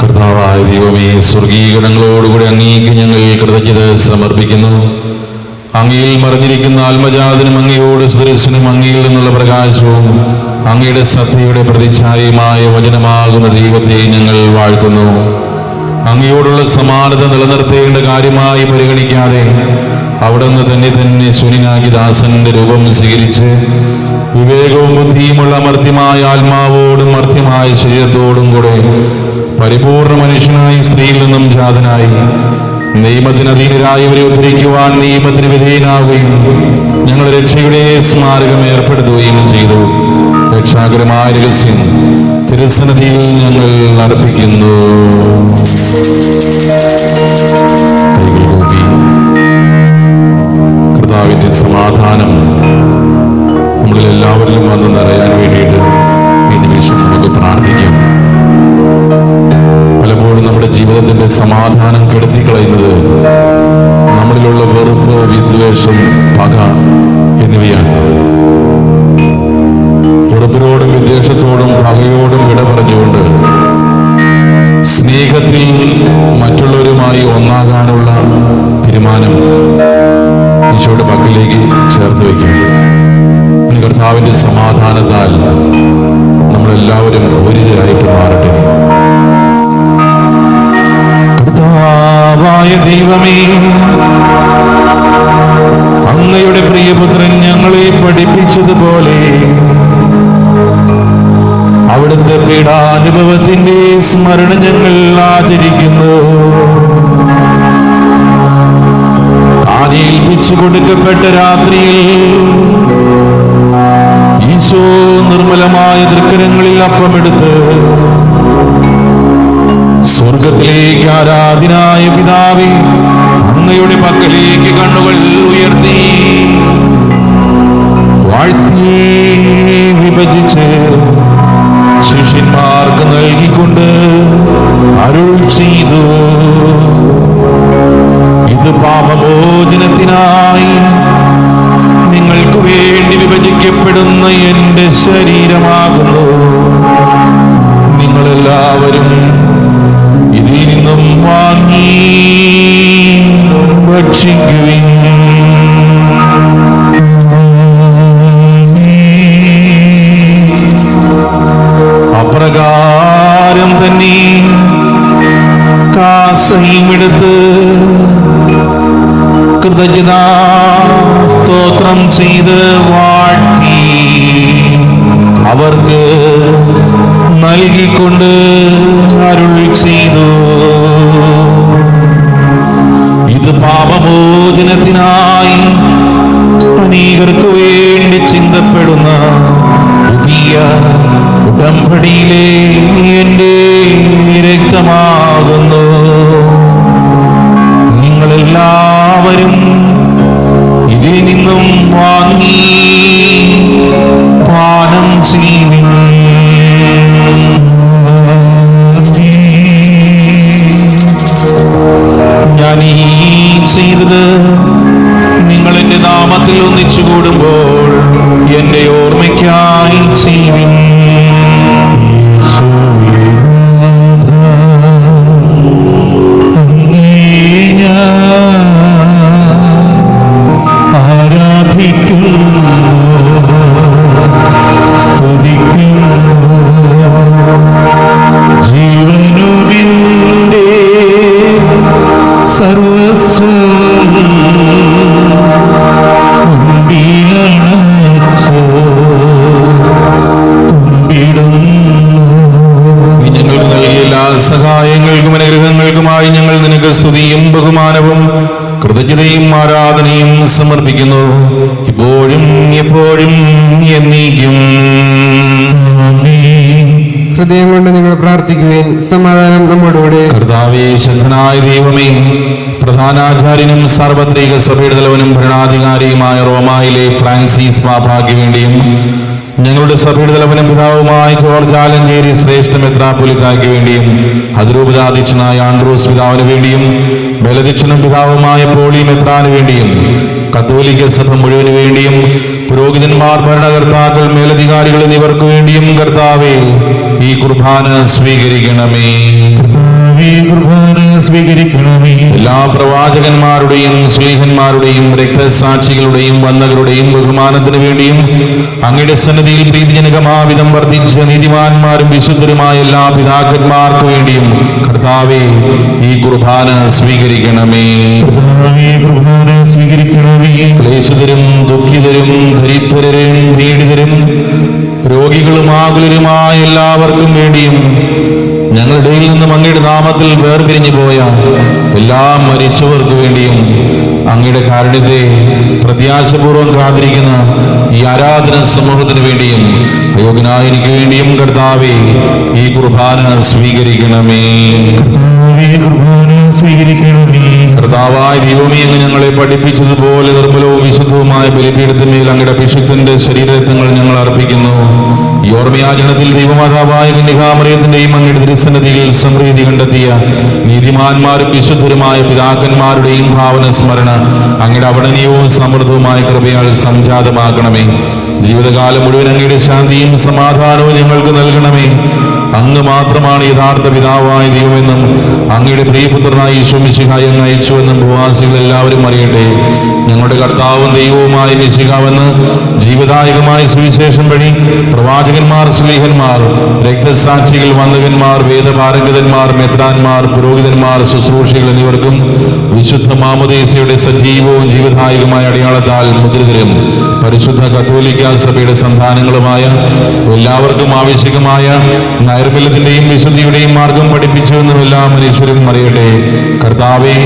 കർത്താവായ ദൈവമേ, സ്വർഗീകരണങ്ങളോടുകൂടി അങ്ങേക്ക് ഞങ്ങൾ കൃതജ്ഞത സമർപ്പിക്കുന്നു. അങ്ങയിൽ മറിഞ്ഞിരിക്കുന്ന ആത്മജാതനും അങ്ങയോട് സുരക്ഷനും അങ്ങയിൽ നിന്നുള്ള പ്രകാശവും അങ്ങയുടെ സത്യയുടെ പ്രതിച്ഛായമായ വചനമാകുന്ന ദൈവത്തെ ഞങ്ങൾ വാഴ്ത്തുന്നു. അങ്ങയോടുള്ള സമാനത നിലനിർത്തേണ്ട കാര്യമായി പരിഗണിക്കാതെ അവിടുന്ന് തന്നെ ശൂന്യനാക്കി ദാസന്റെ രൂപം സ്വീകരിച്ച് വിവേകവും ബുദ്ധിയുമുള്ള മർത്യമായ ആത്മാവോടും മർത്യമായ ശരീരത്തോടും കൂടെ പരിപൂർണ മനുഷ്യനായി സ്ത്രീയിൽ നിന്നും ജാതനായി നിയമത്തിന് അധീനരായവരെ ഉദ്ധരിക്കുവാൻ നിയമത്തിന് വിധേയനാവുകയും ഞങ്ങളുടെ രക്ഷയുടെ സ്മാരകം ഏർപ്പെടുത്തുകയും ചെയ്തു. രക്ഷാകരമായ രഹസ്യം തിരുസന്നിധിയിൽ ഞങ്ങൾ അർപ്പിക്കുന്നു. കർത്താവിന്റെ സമാധാനം നമ്മളിൽ എല്ലാവരിലും വന്ന് നിറയാൻ വേണ്ടിയിട്ട് ഈ നിമിഷം നമുക്ക് പ്രാർത്ഥിക്കാം. പലപ്പോഴും നമ്മുടെ ജീവിതത്തിന്റെ സമാധാനം കെടുത്തിക്കളയുന്നത് നമ്മളിലുള്ള വെറുപ്പ്, വിദ്വേഷം, പക എന്നിവയാണ്. വെറുപ്പിനോടും വിദ്വേഷത്തോടും പകയോടും വിട പറഞ്ഞുകൊണ്ട് സ്നേഹത്തിൽ മറ്റുള്ളവരുമായി ഒന്നാകാനുള്ള തീരുമാനം ഈശോയുടെ പക്കലേക്ക് ചേർത്ത് വയ്ക്കും. ഇനി കർത്താവിന്റെ സമാധാനത്താൽ നമ്മളെല്ലാവരും പൂരിതരായിട്ട് മാറട്ടെ. കർത്താവായ ദൈവമേ, അങ്ങയുടെ പ്രിയപുത്രൻ ഞങ്ങളെ പഠിപ്പിച്ചതുപോലെ അവിടുത്തെ പീഡാനുഭവത്തിന്റെ സ്മരണ ഞങ്ങൾ ആചരിക്കുന്നു. താൻ ഏൽപ്പിച്ചു കൊടുക്കപ്പെട്ട രാത്രിയിൽ ഈശോ നിർമ്മലമായ തൃക്കരങ്ങളിൽ അപ്പമെടുത്ത് സ്വർഗത്തിലേക്ക് ആരാധനായ പിതാവേ, അങ്ങയുടെ പക്കലേക്ക് കണ്ണുകൾ ഉയർത്തി വാഴ്ത്തി വിഭജിച്ച് ശിഷ്യന്മാർക്ക് നൽകിക്കൊണ്ട് അരുൾ ചെയ്തു: ഇത് പാപമോചനത്തിനായി നിങ്ങൾക്ക് വേണ്ടി വിഭജിക്കപ്പെടുന്ന എന്റെ ശരീരമാകുന്നു. നിങ്ങളെല്ലാവരും ഇതിൽ നിന്നും വാങ്ങി ഭക്ഷിക്കുവിൻ. അപ്രകാരം തന്നെ കാസയുമെടുത്ത് കൃതജ്ഞതാ സ്തോത്രം ചെയ്ത് വാഴ്ത്തി അവർക്ക് നൽകിക്കൊണ്ട് അരുൾ ചെയ്തു: ഇത് പാപമോചനത്തിനായി അനേകർക്ക് വേണ്ടി ചിന്തപ്പെടുന്ന പുതിയ ഉടമ്പടിയിലെ എന്റെ രക്തമാകുന്നു. നിങ്ങളെല്ലാവരും ഇതിൽ നിന്നും വാങ്ങി പാനം ചെയ്യുവിൻ. ഞാൻ ഈ ചെയ്തത് നിങ്ങൾ എന്റെ നാമത്തിൽ ഒന്നിച്ചു കൂടുമ്പോൾ എന്റെ ഓർമ്മയ്ക്കായി ചെയ്യുവിൻ. സഹായങ്ങൾക്കും അനുഗ്രഹങ്ങൾക്കുമായി ഞങ്ങൾ നിനക്ക് സ്തുതിയും ബഹുമാനവും കൃതജ്ഞതയും ആരാധനയും സമർപ്പിക്കുന്നു, ഇപ്പോഴും എപ്പോഴും എന്നേക്കും. ഹൃദയം കൊണ്ട് നിങ്ങൾ പ്രാർത്ഥിക്കുകയും സമാധാനം നമ്മോടുകൂടെ. കർത്താവേ, ശക്തനായ ദൈവമേ, പ്രധാനാചാര്യനും സാർവത്രിക സഭയുടെ തലവനും ഭരണാധികാരിയുമായ റോമായിലെ ഫ്രാൻസിസ് പാപ്പായ്ക്ക് വേണ്ടിയും ഞങ്ങളുടെ സഭയുടെ തലവനും പിതാവുമായ ജോർജ് ആലഞ്ചേരി ശ്രേഷ്ഠ മെത്രാപ്പൊലീത്തായ്ക്ക് വേണ്ടിയും അതിരൂപതാധ്യക്ഷനായ ആൻഡ്രൂസ് പിതാവിന് വേണ്ടിയും ബലദീക്ഷനും പിതാവുമായ പോളി മെത്രാന് വേണ്ടിയും കത്തോലിക്ക സഭ മുഴുവന് വേണ്ടിയും പുരോഹിതന്മാർ, ഭരണകർത്താക്കൾ, മേലധികാരികൾ എന്നിവർക്ക് വേണ്ടിയും കർത്താവേ ഈ കുർബാന സ്വീകരിക്കണമേ. സ്വീകരിക്കണമേ. എല്ലാ പ്രവാചകന്മാരുടെയും ശ്ലീഹന്മാരുടെയും രക്തസാക്ഷികളുടെയും വന്ദകരുടെയും ബഹുമാനത്തിന് വേണ്ടിയും അങ്ങയുടെ സന്നിധിയിൽ പ്രീതിജനകമാവിധം വർദ്ധിച്ച നീതിമാന്മാരും വിശുദ്ധരുമായ എല്ലാ പിതാക്കന്മാർക്ക് വേണ്ടിയും കർത്താവേ ഈ കുർബാന സ്വീകരിക്കണമേ. സ്വീകരിക്കണമേ. ക്ലേശിതരും ദുഃഖിതരും ദരിദ്രരും പീഡിതരും രോഗികളും ആകുലരുമായ എല്ലാവർക്കും വേണ്ടിയും ഞങ്ങളുടെ ഇടയിൽ നിന്നും അങ്ങയുടെ നാമത്തിൽ വേർപിരിഞ്ഞു പോയ എല്ലാ മരിച്ചവർക്ക് വേണ്ടിയും അങ്ങയുടെ കാരുണ്യത്തെ പ്രത്യാശപൂർവ്വം കാത്തിരിക്കുന്ന ഈ ആരാധന സമൂഹത്തിന് വേണ്ടിയും അയോഗ്യനായ എനിക്ക് വേണ്ടിയും കർത്താവേ ഈ കുർബാന സ്വീകരിക്കണമേ. കർത്താവായ ദൈവമേ, അങ്ങ് ഞങ്ങളെ പഠിപ്പിച്ചതുപോലെ നിർമ്മലവും വിശുദ്ധവുമായ ബലിപീഠത്തിന്മേൽ അങ്ങയുടെ അഭിഷിക്തന്റെ ശരീരരത്നങ്ങൾ ഞങ്ങൾ അർപ്പിക്കുന്നു. ഈ ഓർമ്മയാചരണത്തിൽ ദൈവമാതാവായ കന്യകാമറിയത്തിന്റെയും അങ്ങയുടെ തിരുസന്നിധിയിൽ സമൃദ്ധി കണ്ടെത്തിയ നീതിമാന്മാരും വിശുദ്ധരുമായ പിതാക്കന്മാരുടെയും ഭാവന സ്മരണ അങ്ങയുടെ അവർണ്ണനീയവും സമൃദ്ധവുമായ കൃപയാൽ സംജാതമാക്കണമേ. ജീവിതകാലം മുഴുവൻ അങ്ങയുടെ ശാന്തിയും സമാധാനവും ഞങ്ങൾക്ക് നൽകണമേ. അങ്ങ് മാത്രമാണ് യഥാർത്ഥ പിതാവായ ദൈവമെന്നും അങ്ങയുടെ പ്രിയപുത്രനായ യേശു മിശിഹായെ അങ്ങ് അയച്ചുവെന്നും ഭൂവാസികൾ എല്ലാവരും അറിയട്ടെ. ഞങ്ങളുടെ കർത്താവും ദൈവവുമായ മിശിഹാവെന്ന് ജീവദായകമായ സുവിശേഷം വഴി പ്രവാചകന്മാർ, ശ്ലീഹന്മാർ, രക്തസാക്ഷികൾ, വന്ദകന്മാർ, വേദപാരംഗതന്മാർ, മെത്രാന്മാർ, പുരോഹിതന്മാർ, ശുശ്രൂഷികൾ എന്നിവർക്കും വിശുദ്ധ മാമോദീസയുടെ സജീവവും ജീവദായകമായ അടയാളത്താൽ മുദ്രിതരും പരിശുദ്ധ കത്തോലിക്ക സഭയുടെ സന്താനങ്ങളുമായ എല്ലാവർക്കും ആവശ്യകമായ നൈർമല്യത്തിന്റെയും വിശുദ്ധിയുടെയും മാർഗം പഠിപ്പിച്ചുവെന്നും എല്ലാ മനുഷ്യരും അറിയട്ടെ. കർത്താവേ,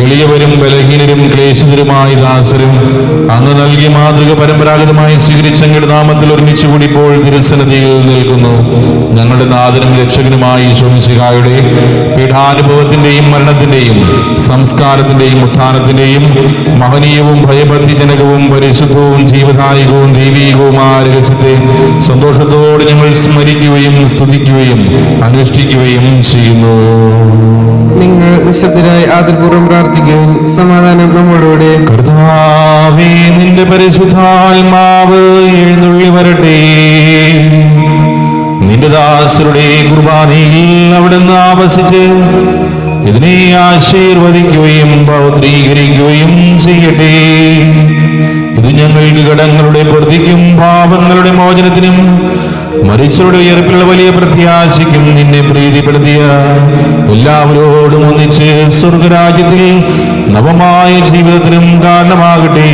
എളിയവരും ബലഹീനരും ക്ലേശിതരുമായ ദാസരും അങ്ങ് നൽകിയ മാതൃക പരമ്പരാഗതമായി സ്വീകരിച്ച അങ്ങയുടെ നാമത്തിൽ ഒരുമിച്ചുകൂടി ഇപ്പോൾ തിരുസന്നിധിയിൽ നിൽക്കുന്നു. ഞങ്ങളുടെ നാഥനും രക്ഷകനുമായ യേശു മിശിഹായുടെ പീഠാനുഭവത്തിന്റെയും മരണത്തിന്റെയും സംസ്കാരത്തിന്റെയും ഉത്ഥാനത്തിന്റെയും മഹനീയവും ഭയഭക്തിജനകവും പരിശുദ്ധവും ജീവദായകവും ദൈവീകവുമായ രഹസ്യത്തെ സന്തോഷത്തോടെ ഞങ്ങൾ സ്മരിക്കുകയും സ്തുതിക്കുകയും അനുഷ്ഠിക്കുകയും ചെയ്യുന്നു. നിങ്ങൾ നിശബ്ദരായി ആദരപൂർവ്വം പ്രാർത്ഥിക്കുകയും സമാധാനം നമ്മോടുകൂടെ. കർത്താവേ, നിന്റെ പരിശുദ്ധാത്മാവ് എഴുന്നള്ളി വരട്ടെ. നിന്റെ ദാസരുടെ കുർബാനയിൽ അവിടുന്ന് ആവസിച്ച് ഇതിനെ ആശീർവദിക്കുകയും പൗത്രീകരിക്കുകയും ചെയ്യട്ടെ. ഇത് ഞങ്ങൾക്ക് കടങ്ങളുടെ പ്രതിക്കും പാപങ്ങളുടെ മോചനത്തിനും മരിച്ചവരുടെ ഉയർപ്പിലുള്ള വലിയ പ്രത്യാശയ്ക്കും നിന്നെ പ്രീതിപ്പെടുത്തിയ എല്ലാവരോടും ഒന്നിച്ച് സ്വർഗരാജ്യത്തിൽ നവമായ ജീവിതത്തിനും കാരണമാകട്ടെ.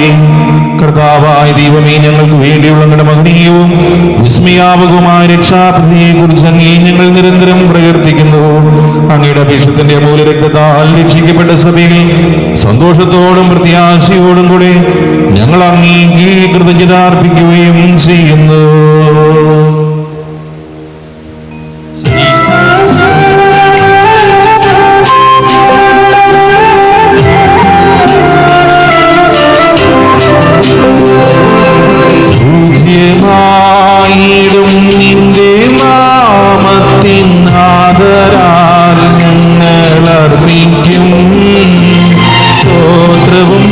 കർത്താവായ ദൈവമേ, ഞങ്ങൾക്ക് വേണ്ടിയുള്ള അങ്ങയുടെ മഹനീയവും വിസ്മയാപകവുമായ രക്ഷാപ്രതിയെ കുറിച്ച് അങ്ങേ ഞങ്ങൾ നിരന്തരം പ്രകീർത്തിക്കുന്നു. അങ്ങയുടെ അഭിഷേകത്തിന്റെ അമൂല്യ രക്തത്താൽ രക്ഷിക്കപ്പെട്ട സഭയിൽ സന്തോഷത്തോടും പ്രത്യാശയോടും കൂടെ ഞങ്ങൾ അങ്ങേക്ക് കൃതജ്ഞത അർപ്പിക്കുകയും ചെയ്യുന്നു. നിന്റെ നാമത്തിൻ ആദരാൽ ഞങ്ങൾ അർപ്പിക്കും സ്തോത്രവും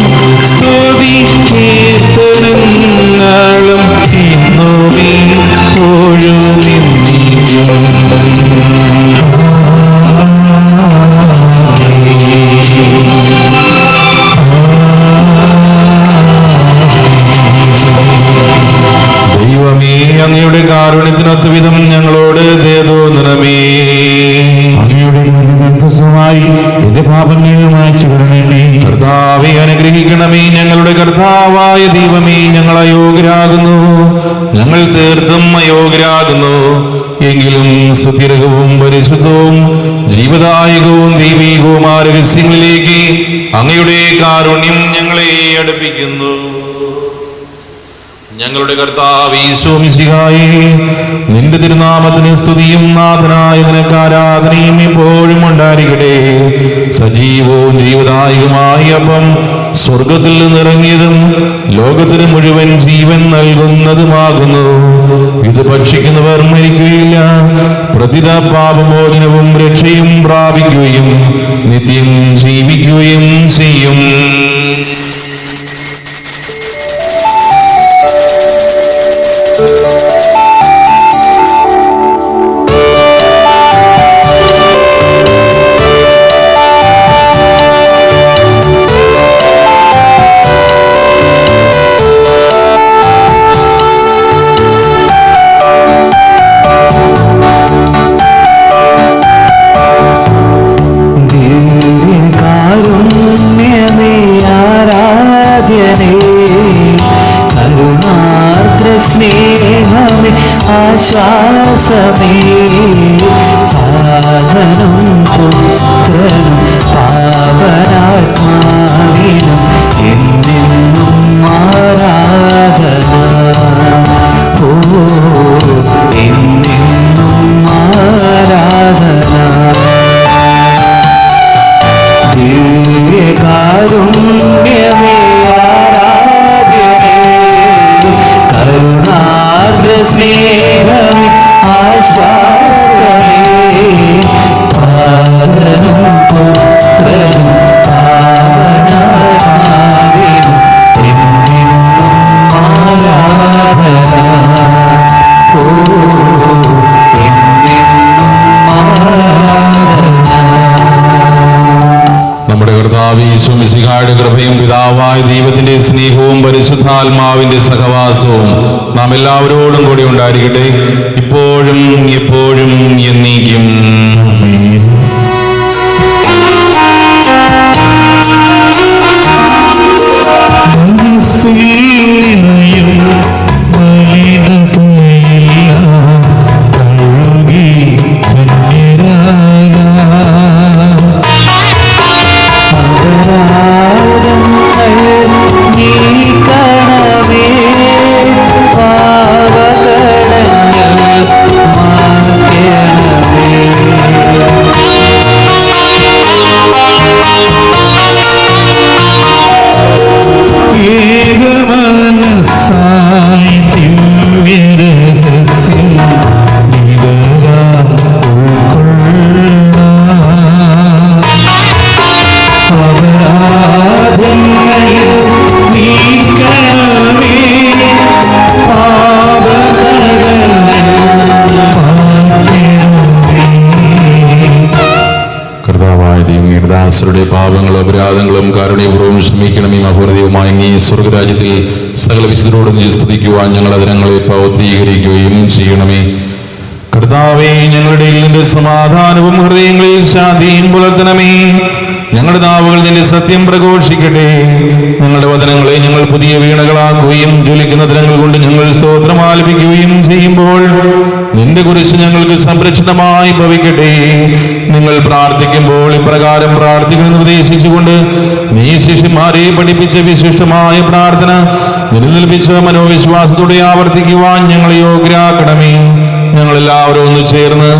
സ്തുതി കീർത്തനങ്ങളും ഇന്നുമേ എപ്പോഴും ദൈവമേ, അങ്ങയുടെ കാരുണ്യത്തിനൊത്ത വിധം ഞങ്ങളോട് ദയതോന്നണമേ. അങ്ങയുടെ നിർദ്ദേശമായി എന്റെ പാപങ്ങൾ മായ്ച്ചു വിടണമേ. കർത്താവെ അനുഗ്രഹിക്കണമേ. ഞങ്ങളുടെ കർത്താവായ ദൈവമേ, ഞങ്ങൾ അയോഗ്യരാകുന്നു, ഞങ്ങൾ തീർത്തും അയോഗ്യരാകുന്നു. എങ്കിലും സ്തുതിരകവും പരിശുദ്ധവും ജീവദായകവും ദൈവീകവുമായ രഹസ്യങ്ങളിലേക്ക് അങ്ങയുടെ കാരുണ്യം ഞങ്ങളെ അടുപ്പിക്കുന്നു. ഞങ്ങളുടെ കർത്താവേ യേശു മിശിഹായേ, നിന്റെ തിരുനാമത്തിന് സ്തുതിയും നാഥനായ നിനക്ക് ആരാധനയും എപ്പോഴും ഉണ്ടായിരിക്കട്ടെ. സജീവവും ജീവദായകമായ അപ്പം സ്വർഗത്തിൽ നിന്നിറങ്ങിയതും ലോകത്തിന് മുഴുവൻ ജീവൻ നൽകുന്നതുമാകുന്നു. ഇത് ഭക്ഷിക്കുന്നവർ മരിക്കുകയില്ല, പ്രതിത പാപമോചനവും രക്ഷയും പ്രാപിക്കുകയും നിത്യം ജീവിക്കുകയും ചെയ്യും. ദിവ്യകാരുണ്യമേ ആരാധ്യനേ, കരുണാർദ്ര സ്നേഹമേ ആശ്വാസമേ, പാവനും പുത്രനും പാവനാത്മാവിനും എന്നെന്നും ആരാധന. ഓ എന്നെന്നും ആരാധന. ദിവ്യകാരുണ്യമേ ആരാധ്യനേ, കരുണാർദ്ര സ്നേഹമേ ആശ്വാസമേ, പാവനും പുത്രനും പാവനാത്മാവിനും എന്നെന്നും ആരാധന. ഓ എന്നെന്നും ആരാധന. നമ്മുടെ കർത്താവ് യേശു മിശിഹായുടെ കൃപയും പിതാവായ ദൈവത്തിന്റെ സ്നേഹവും പരിശുദ്ധാത്മാവിന്റെ സഹവാസവും നാം എല്ലാവരോടും കൂടി ഉണ്ടായിരിക്കട്ടെ, ഇപ്പോഴും എപ്പോഴും എന്നേക്കും. നീക്കണമേ പാവകടങ്ങൾ മാറ്റണമേ. ഏകമനസ്സായി ദിവ്യരഹസ്യം അപരാധങ്ങൾ നീക്കണമേ പാവകടങ്ങൾ മാറ്റണമേ. കർത്താവായ ദൈവം ദാസരുടെ പാപങ്ങളും അപരാധങ്ങളും കാരുണ്യപൂർവ്വം ക്ഷമിക്കണമേ. മഹോന്നതവുമായ ഈ സ്വർഗരാജ്യത്തിൽ സകല വിശുദ്ധരോടും സ്തുതിക്കുവാൻ ഞങ്ങൾ അതിനങ്ങളെ പൗത്രീകരിക്കുകയും ചെയ്യണമേ. കർത്താവേ, ഞങ്ങളുടെ നിന്റെ സമാധാനവും ഹൃദയങ്ങളിൽ ശാന്തിയും പുലർത്തണമേ. ഞങ്ങളുടെ നാവുകൾ നിന്റെ സത്യം പ്രഘോഷിക്കട്ടെ. ഞങ്ങളുടെ വചനങ്ങളെ ഞങ്ങൾ പുതിയ വീണകളാക്കുകയും ജ്വലിക്കുന്ന ദിനങ്ങൾ കൊണ്ട് ഞങ്ങൾ സ്തോത്രം ആലപിക്കുകയും ചെയ്യുമ്പോൾ നിന്റെ കുറിച്ച് ഞങ്ങൾക്ക് സംരക്ഷണമായി ഭവിക്കട്ടെ. നിങ്ങൾ പ്രാർത്ഥിക്കുമ്പോൾ ഇപ്രകാരം പ്രാർത്ഥിക്കണമെന്ന് ഉപദേശിച്ചുകൊണ്ട് നീ ശിഷ്യന്മാരെ പഠിപ്പിച്ച വിശിഷ്ടമായ പ്രാർത്ഥന നിലനിൽപ്പിച്ച മനോവിശ്വാസത്തോടെ ആവർത്തിക്കുവാൻ ഞങ്ങളെ യോഗ്യരാക്കണമേ. ഞങ്ങളെല്ലാവരും ഒന്ന് ചേർന്ന്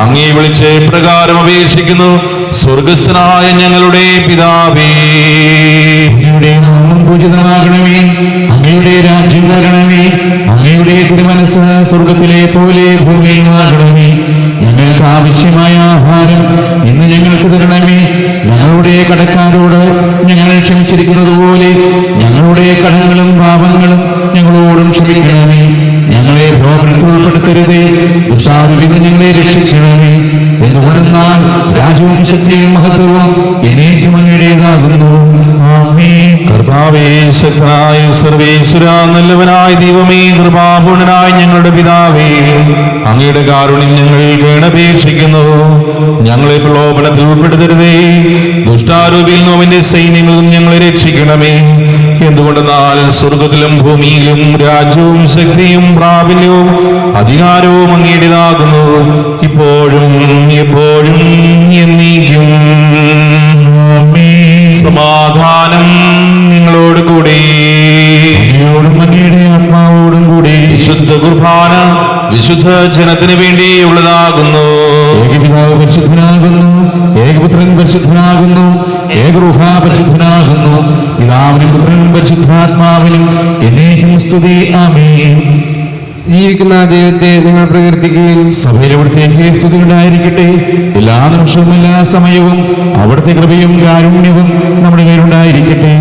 അങ്ങേ വിളിച്ച് ഇപ്രകാരം അപേക്ഷിക്കുന്നു: സ്വർഗസ്ഥനായ ഞങ്ങളുടെ പിതാവേ, അങ്ങയുടെ നാമം പൂജിതമാകണമേ, അങ്ങയുടെ രാജ്യം വരണമേ, അങ്ങയുടെ തിരുമനസ്സ് സ്വർഗത്തിലെ പോലെ ഭൂമിയിലുമാകണമേ. ഞങ്ങൾക്ക് ആവശ്യമായ ആഹാരം ഇന്ന് ഞങ്ങൾക്ക് തരണമേ. ഞങ്ങളുടെ കടക്കാരോട് ഞങ്ങൾ ക്ഷമിച്ചിരിക്കുന്നത് പോലെ ഞങ്ങളുടെ കടങ്ങളും പാപങ്ങളും ഞങ്ങളോടും ക്ഷമിക്കണമേ. ഞങ്ങളെ പ്രലോഭനത്തിൽ ഉൾപ്പെടുത്തരുതേ, ദുഷ്ടാരൂപിൽ ഞങ്ങളെ രക്ഷിക്കണമേ. എന്തുകൊണ്ടെന്നാൽ രാജ്യവും ശക്തിയും മഹത്വവും എന്നേക്കും അങ്ങയുടേതാകുന്നു. ആമേൻ. കർത്താവേ, ശക്തനായ സർവേശ്വര, നല്ലവനായ ദൈവമേ, കൃപാപൂർണനായ ഞങ്ങളുടെ പിതാവേ, അങ്ങയുടെ കാരുണ്യം ഞങ്ങൾ കേണപേക്ഷിക്കുന്നു. ഞങ്ങളെ പ്രലോഭനത്തിൽ ഉൾപ്പെടുത്തരുതേ, ദുഷ്ടാരൂപിയിൽ നിന്നും അവന്റെ സൈന്യങ്ങളും ഞങ്ങളെ രക്ഷിക്കണമേ. എന്തുകൊണ്ടെന്നാൽ സ്വർഗത്തിലും ഭൂമിയിലും രാജ്യവും ശക്തിയും പ്രാബല്യവും അധികാരവും അങ്ങയുടേതാകുന്നു, ഇപ്പോഴും എപ്പോഴും എന്നേക്കും. സമാധാനം നിങ്ങളോട് കൂടെ, അങ്ങയുടെ ആത്മാവോടും കൂടി. വിശുദ്ധ കുർബാന വിശുദ്ധ ജനത്തിന് വേണ്ടിയുള്ളതാകുന്നു. ഏകപിതാവ് പരിശുദ്ധനാകുന്നു, ഏകപുത്രൻ പരിശുദ്ധനാകുന്നു, ഏകരൂഹ പരിശുദ്ധനാകുന്നു. പിതാവിനും പുത്രനും പരിശുദ്ധാത്മാവിനും എന്നേക്കും സ്തുതി. ആമേൻ. ജീവിക്കുന്ന ആ ദൈവത്തെ നിങ്ങൾ പ്രകീർത്തിക്കുകയും സഭയിൽ അവിടുത്തേക്ക് സ്തുതികളുണ്ടായിരിക്കട്ടെ. എല്ലാ നിമിഷവും എല്ലാ സമയവും അവിടുത്തെ കൃപയും കാരുണ്യവും നമ്മുടെ മേലുണ്ടായിരിക്കട്ടെ.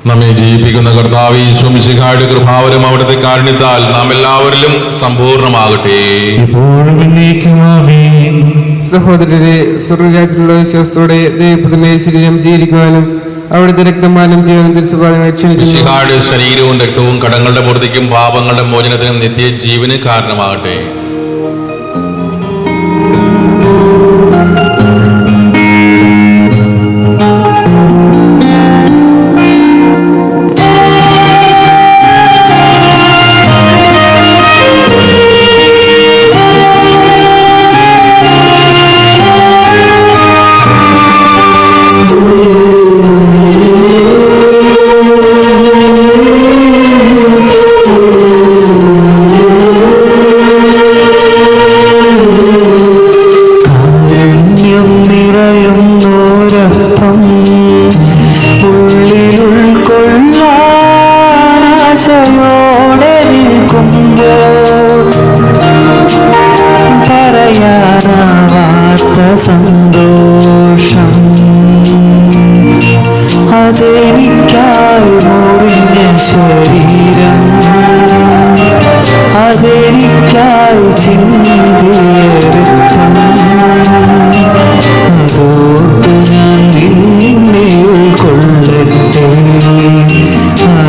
നമ്മെ ജീവിപ്പിക്കുന്ന കർത്താവ് ഈശോമിശിഹായുടെ കൃപാവരം അവിടുത്തെ കാരുണ്യത്താൽ നാം എല്ലാവരിലും സമ്പൂർണ്ണമാകട്ടെ. ഇപ്പോഴും എന്നേക്കും ആമേൻ. സഹോദരരെ, സ്വർഗരാജ്യത്തിലുള്ള വിശ്വാസത്തോടെ ദൈവപുത്രന്റെ ശരീരം സ്വീകരിക്കുവാനും അവിടുത്തെ രക്തപാനം ചെയ്യാനും തിരുസഭാങ്ങളെ ക്ഷണിക്കുന്നു. മിശിഹായുടെ ശരീരവും രക്തവും കടങ്ങളുടെ പൂർത്തിക്കും പാപങ്ങളുടെ മോചനത്തിനും നിത്യജീവന് കാരണമാകട്ടെ. കാരുണ്യം നിറയുന്നോരപ്പം ഉള്ളിലുൾക്കൊള്ളാനാശയോടെ നിൽക്കുമ്പോൾ പറയാനാവാത്ത സന്തോഷം അതെനിക്കായി മുറിഞ്ഞ ശരീരം അതെനിക്കായി ചിന്തിയ രക്തം അതോർത്ത് ഞാൻ നിന്നെ ഉൾക്കൊള്ളട്ടെ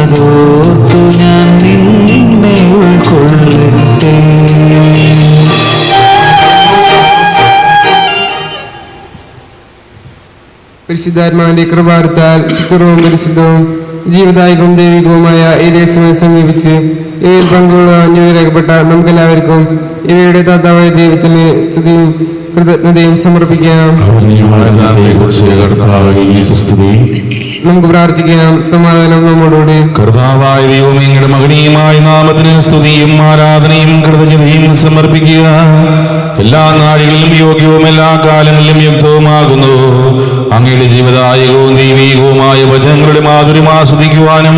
അതോർത്ത് ഞാൻ നിന്നെ ഉൾക്കൊള്ളട്ടെ. പരിശുദ്ധാത്മാവിന്റെ കൃപാർത്താൽ ശുദ്ധവും പരിശുദ്ധവും ജീവദായകവും ദൈവികവുമായ ഈ ദേശങ്ങളെ സമീപിച്ച് ഇവയിൽ പങ്കുകൊള്ളുവാൻ രേഖപ്പെട്ട നമുക്കെല്ലാവർക്കും ഇവയുടെ ദാതാവായ ദൈവത്തിന് സ്തുതിയും കൃതജ്ഞതയും സമർപ്പിക്കാം. നമുക്ക് പ്രാർത്ഥിക്കാം. സമാധാനം നമ്മോടുകൂടി. കർത്താവായ ദൈവമേ, അങ്ങയുടെ മഹനീയമായ നാമത്തിന് സ്തുതിയും ആരാധനയും കൃതജ്ഞതയും സമർപ്പിക്കുക. എല്ലാ നാഴികളിലും യോഗ്യവും എല്ലാ കാലങ്ങളിലും യുക്തവുമാകുന്നു. അങ്ങയുടെ ജീവദായകവും ദൈവീകവുമായ വചനങ്ങളുടെ മാധുര്യം ആസ്വദിക്കുവാനും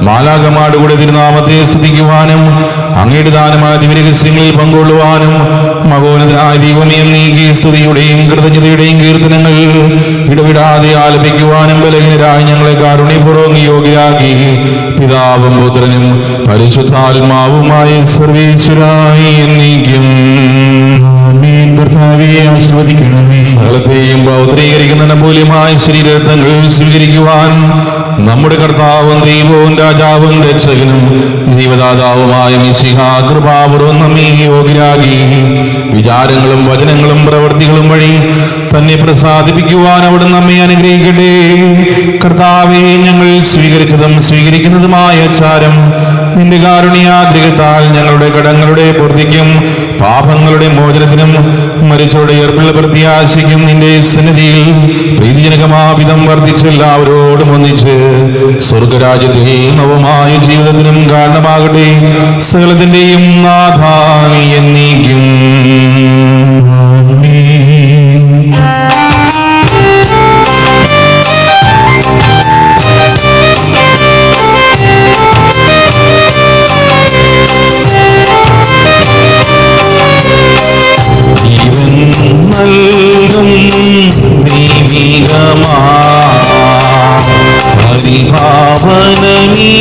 മാലാഖമാരുടെ തിരുനാമത്തെ സ്തുതിക്കുവാനും അങ്ങയുടെ ദാനമായ ദിവ്യരഹസ്യങ്ങളിൽ പങ്കുകൊള്ളുവാനും മഹോന്നതനായ ദൈവമേ, നീക്കി സ്തുതിയുടെയും കൃതജ്ഞതയുടെയും കീർത്തനങ്ങൾ ഇടവിടാതെ ആലപിക്കുവാനും ബലഹീനരായ ഞങ്ങളെ കാരുണ്യപൂർവ്വം യോഗ്യരാക്കി പിതാവും പുത്രനും പരിശുദ്ധാത്മാവുമായ സർവീശ്വരായി എന്നേക്കും. സകലത്തെയും പൗത്രീകരിക്കുന്ന മൂല്യമായ ശരീരങ്ങൾ സ്വീകരിക്കുവാൻ നമ്മുടെ കർത്താവും ദൈവവും രാജാവും രക്ഷകനും ജീവദാതാവുമായ മിശിഹാ കൃപാപൂർവ്വം നമ്മെ യോഗ്യരാക്കി വിചാരങ്ങളും വചനങ്ങളും പ്രവൃത്തികളും വഴി തന്നെ പ്രസാദിപ്പിക്കുവാൻ അവിടെ നമ്മെ അനുഗ്രഹിക്കട്ടെ. കർത്താവേ, ഞങ്ങൾ സ്വീകരിച്ചതും സ്വീകരിക്കുന്നതുമായ ആചാരം നിന്റെ കാരുണ്യാഗ്രഹത്താൽ ഞങ്ങളുടെ കടങ്ങളുടെ പൂർത്തിക്കും പാപങ്ങളുടെ മോചനത്തിനും മരിച്ചോടെ ഏർപ്പുള്ള പ്രത്യാശയ്ക്കും നിന്റെ സന്നിധിയിൽ പ്രീതിജനകമാവിധം വർദ്ധിച്ച് എല്ലാവരോടും ഒന്നിച്ച് സ്വർഗരാജ്യത്തിൽ നവമായ ജീവിതത്തിനും കാരണമാകട്ടെ. സകലത്തിന്റെയും നാഥായി എന്നേക്കും. നൽകും ദൈവികമാ പരിഭാവനീ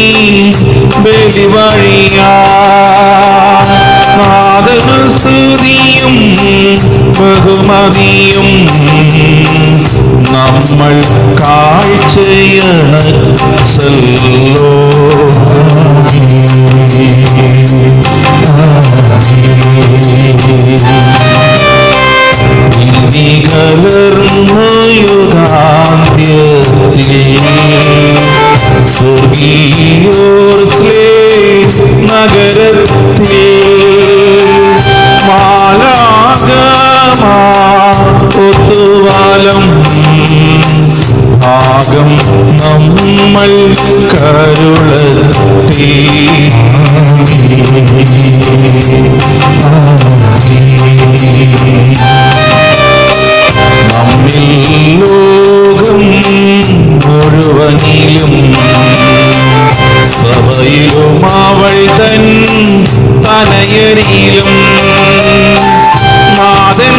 ബലിവഴിയാ നാദനു സ്തുതിയും ബഹുമതിയും നമ്മൾ കാഴ്ചയല്ലോ. യുഗാന്ത്യത്തിൽ സ്വർഗീയോർസ്ലേ നഗരത്തിൽ മാലാഖമാ ഒത്തുവാലം ഭാഗം നമ്മൾ കരുളട്ടെ. നമ്മിൽ ലോകം മുഴുവനിലും സഭയിലും അവൾ തൻ വയറിലും നാഥൻ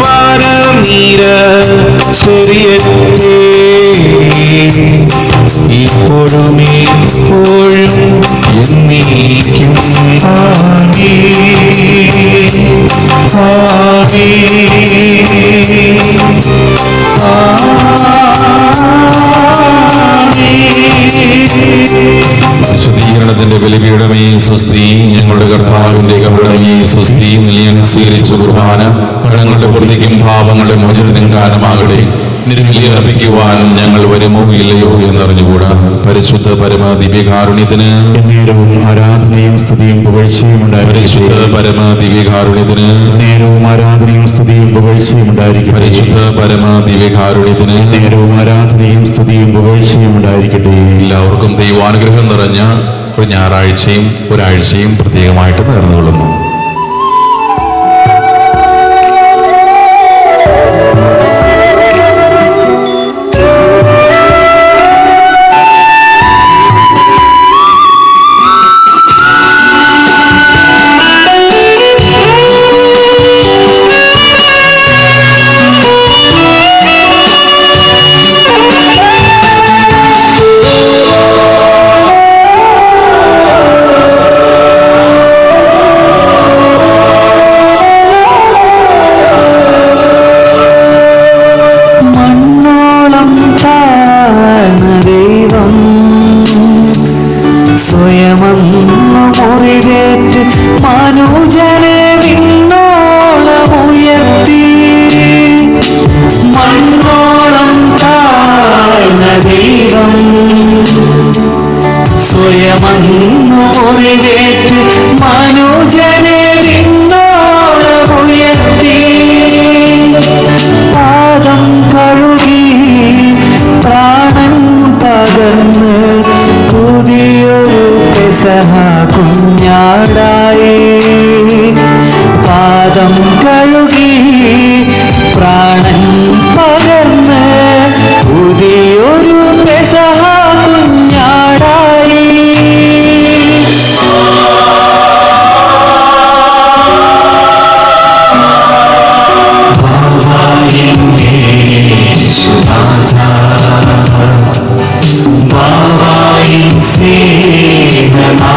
വരുന്നീര ചെറിയത്തെ ഇപ്പോഴും എപ്പോഴും എന്നേക്കും വിശുദ്ധീകരണത്തിന്റെ ബലിപീഠമേ സ്വസ്തി, ഞങ്ങളുടെ കർത്താവിന്റെ കപടമേ സ്വസ്തി. നിലയൻ സ്വീകരിച്ച കുർബാന കടങ്ങളുടെ പ്രതിക്കും പാപങ്ങളുടെ മോചനത്തിനും കാരണമാകട്ടെ. നിരുമിലി അർപ്പിക്കുവാൻ ഞങ്ങൾ വരുമോ ഇല്ലയോ എന്നറിഞ്ഞുകൂടാ. പരിശുദ്ധ പരമ ദിവ്യകാരുണ്യത്തിന് നേരവും ആരാധനയും സ്തുതിയും പുകഴ്ചയും പരിശുദ്ധ പരമ ദിവ്യകാരുണ്യത്തിന് നേരവും ആരാധനയും സ്തുതിയും പുകഴ്ചയും ഉണ്ടായിരിക്കട്ടെ. പരിശുദ്ധ പരമ ദിവ്യകാരുണ്യത്തിന് നേരവും ആരാധനയും സ്തുതിയും പുകഴ്ചയും ഉണ്ടായിരിക്കട്ടെ. എല്ലാവർക്കും ദൈവാനുഗ്രഹം നിറഞ്ഞ ഒരു ഞായറാഴ്ചയും ഒരാഴ്ചയും പ്രത്യേകമായിട്ട് നേർന്നുകൊള്ളുന്നു. മുറിവേറ്റ് മനുജനെ വിണ്ണോളമുയർത്തി മണ്ണോളം താഴ്ന്ന ദൈവം സ്വയമങ്ങ് മുറിവേറ്റ് മനുജനെ വിണ്ണോളമുയർത്തി പാദം കഴുകി പ്രാണൻ പകർന്ന് പുതിയൊരു പെസഹ കുഞ്ഞാടായി പാദം കഴുകി പ്രാണൻ പകർന്ന് പുതിയൊരു പെസഹ കുഞ്ഞാടായി സ്നേഹനാ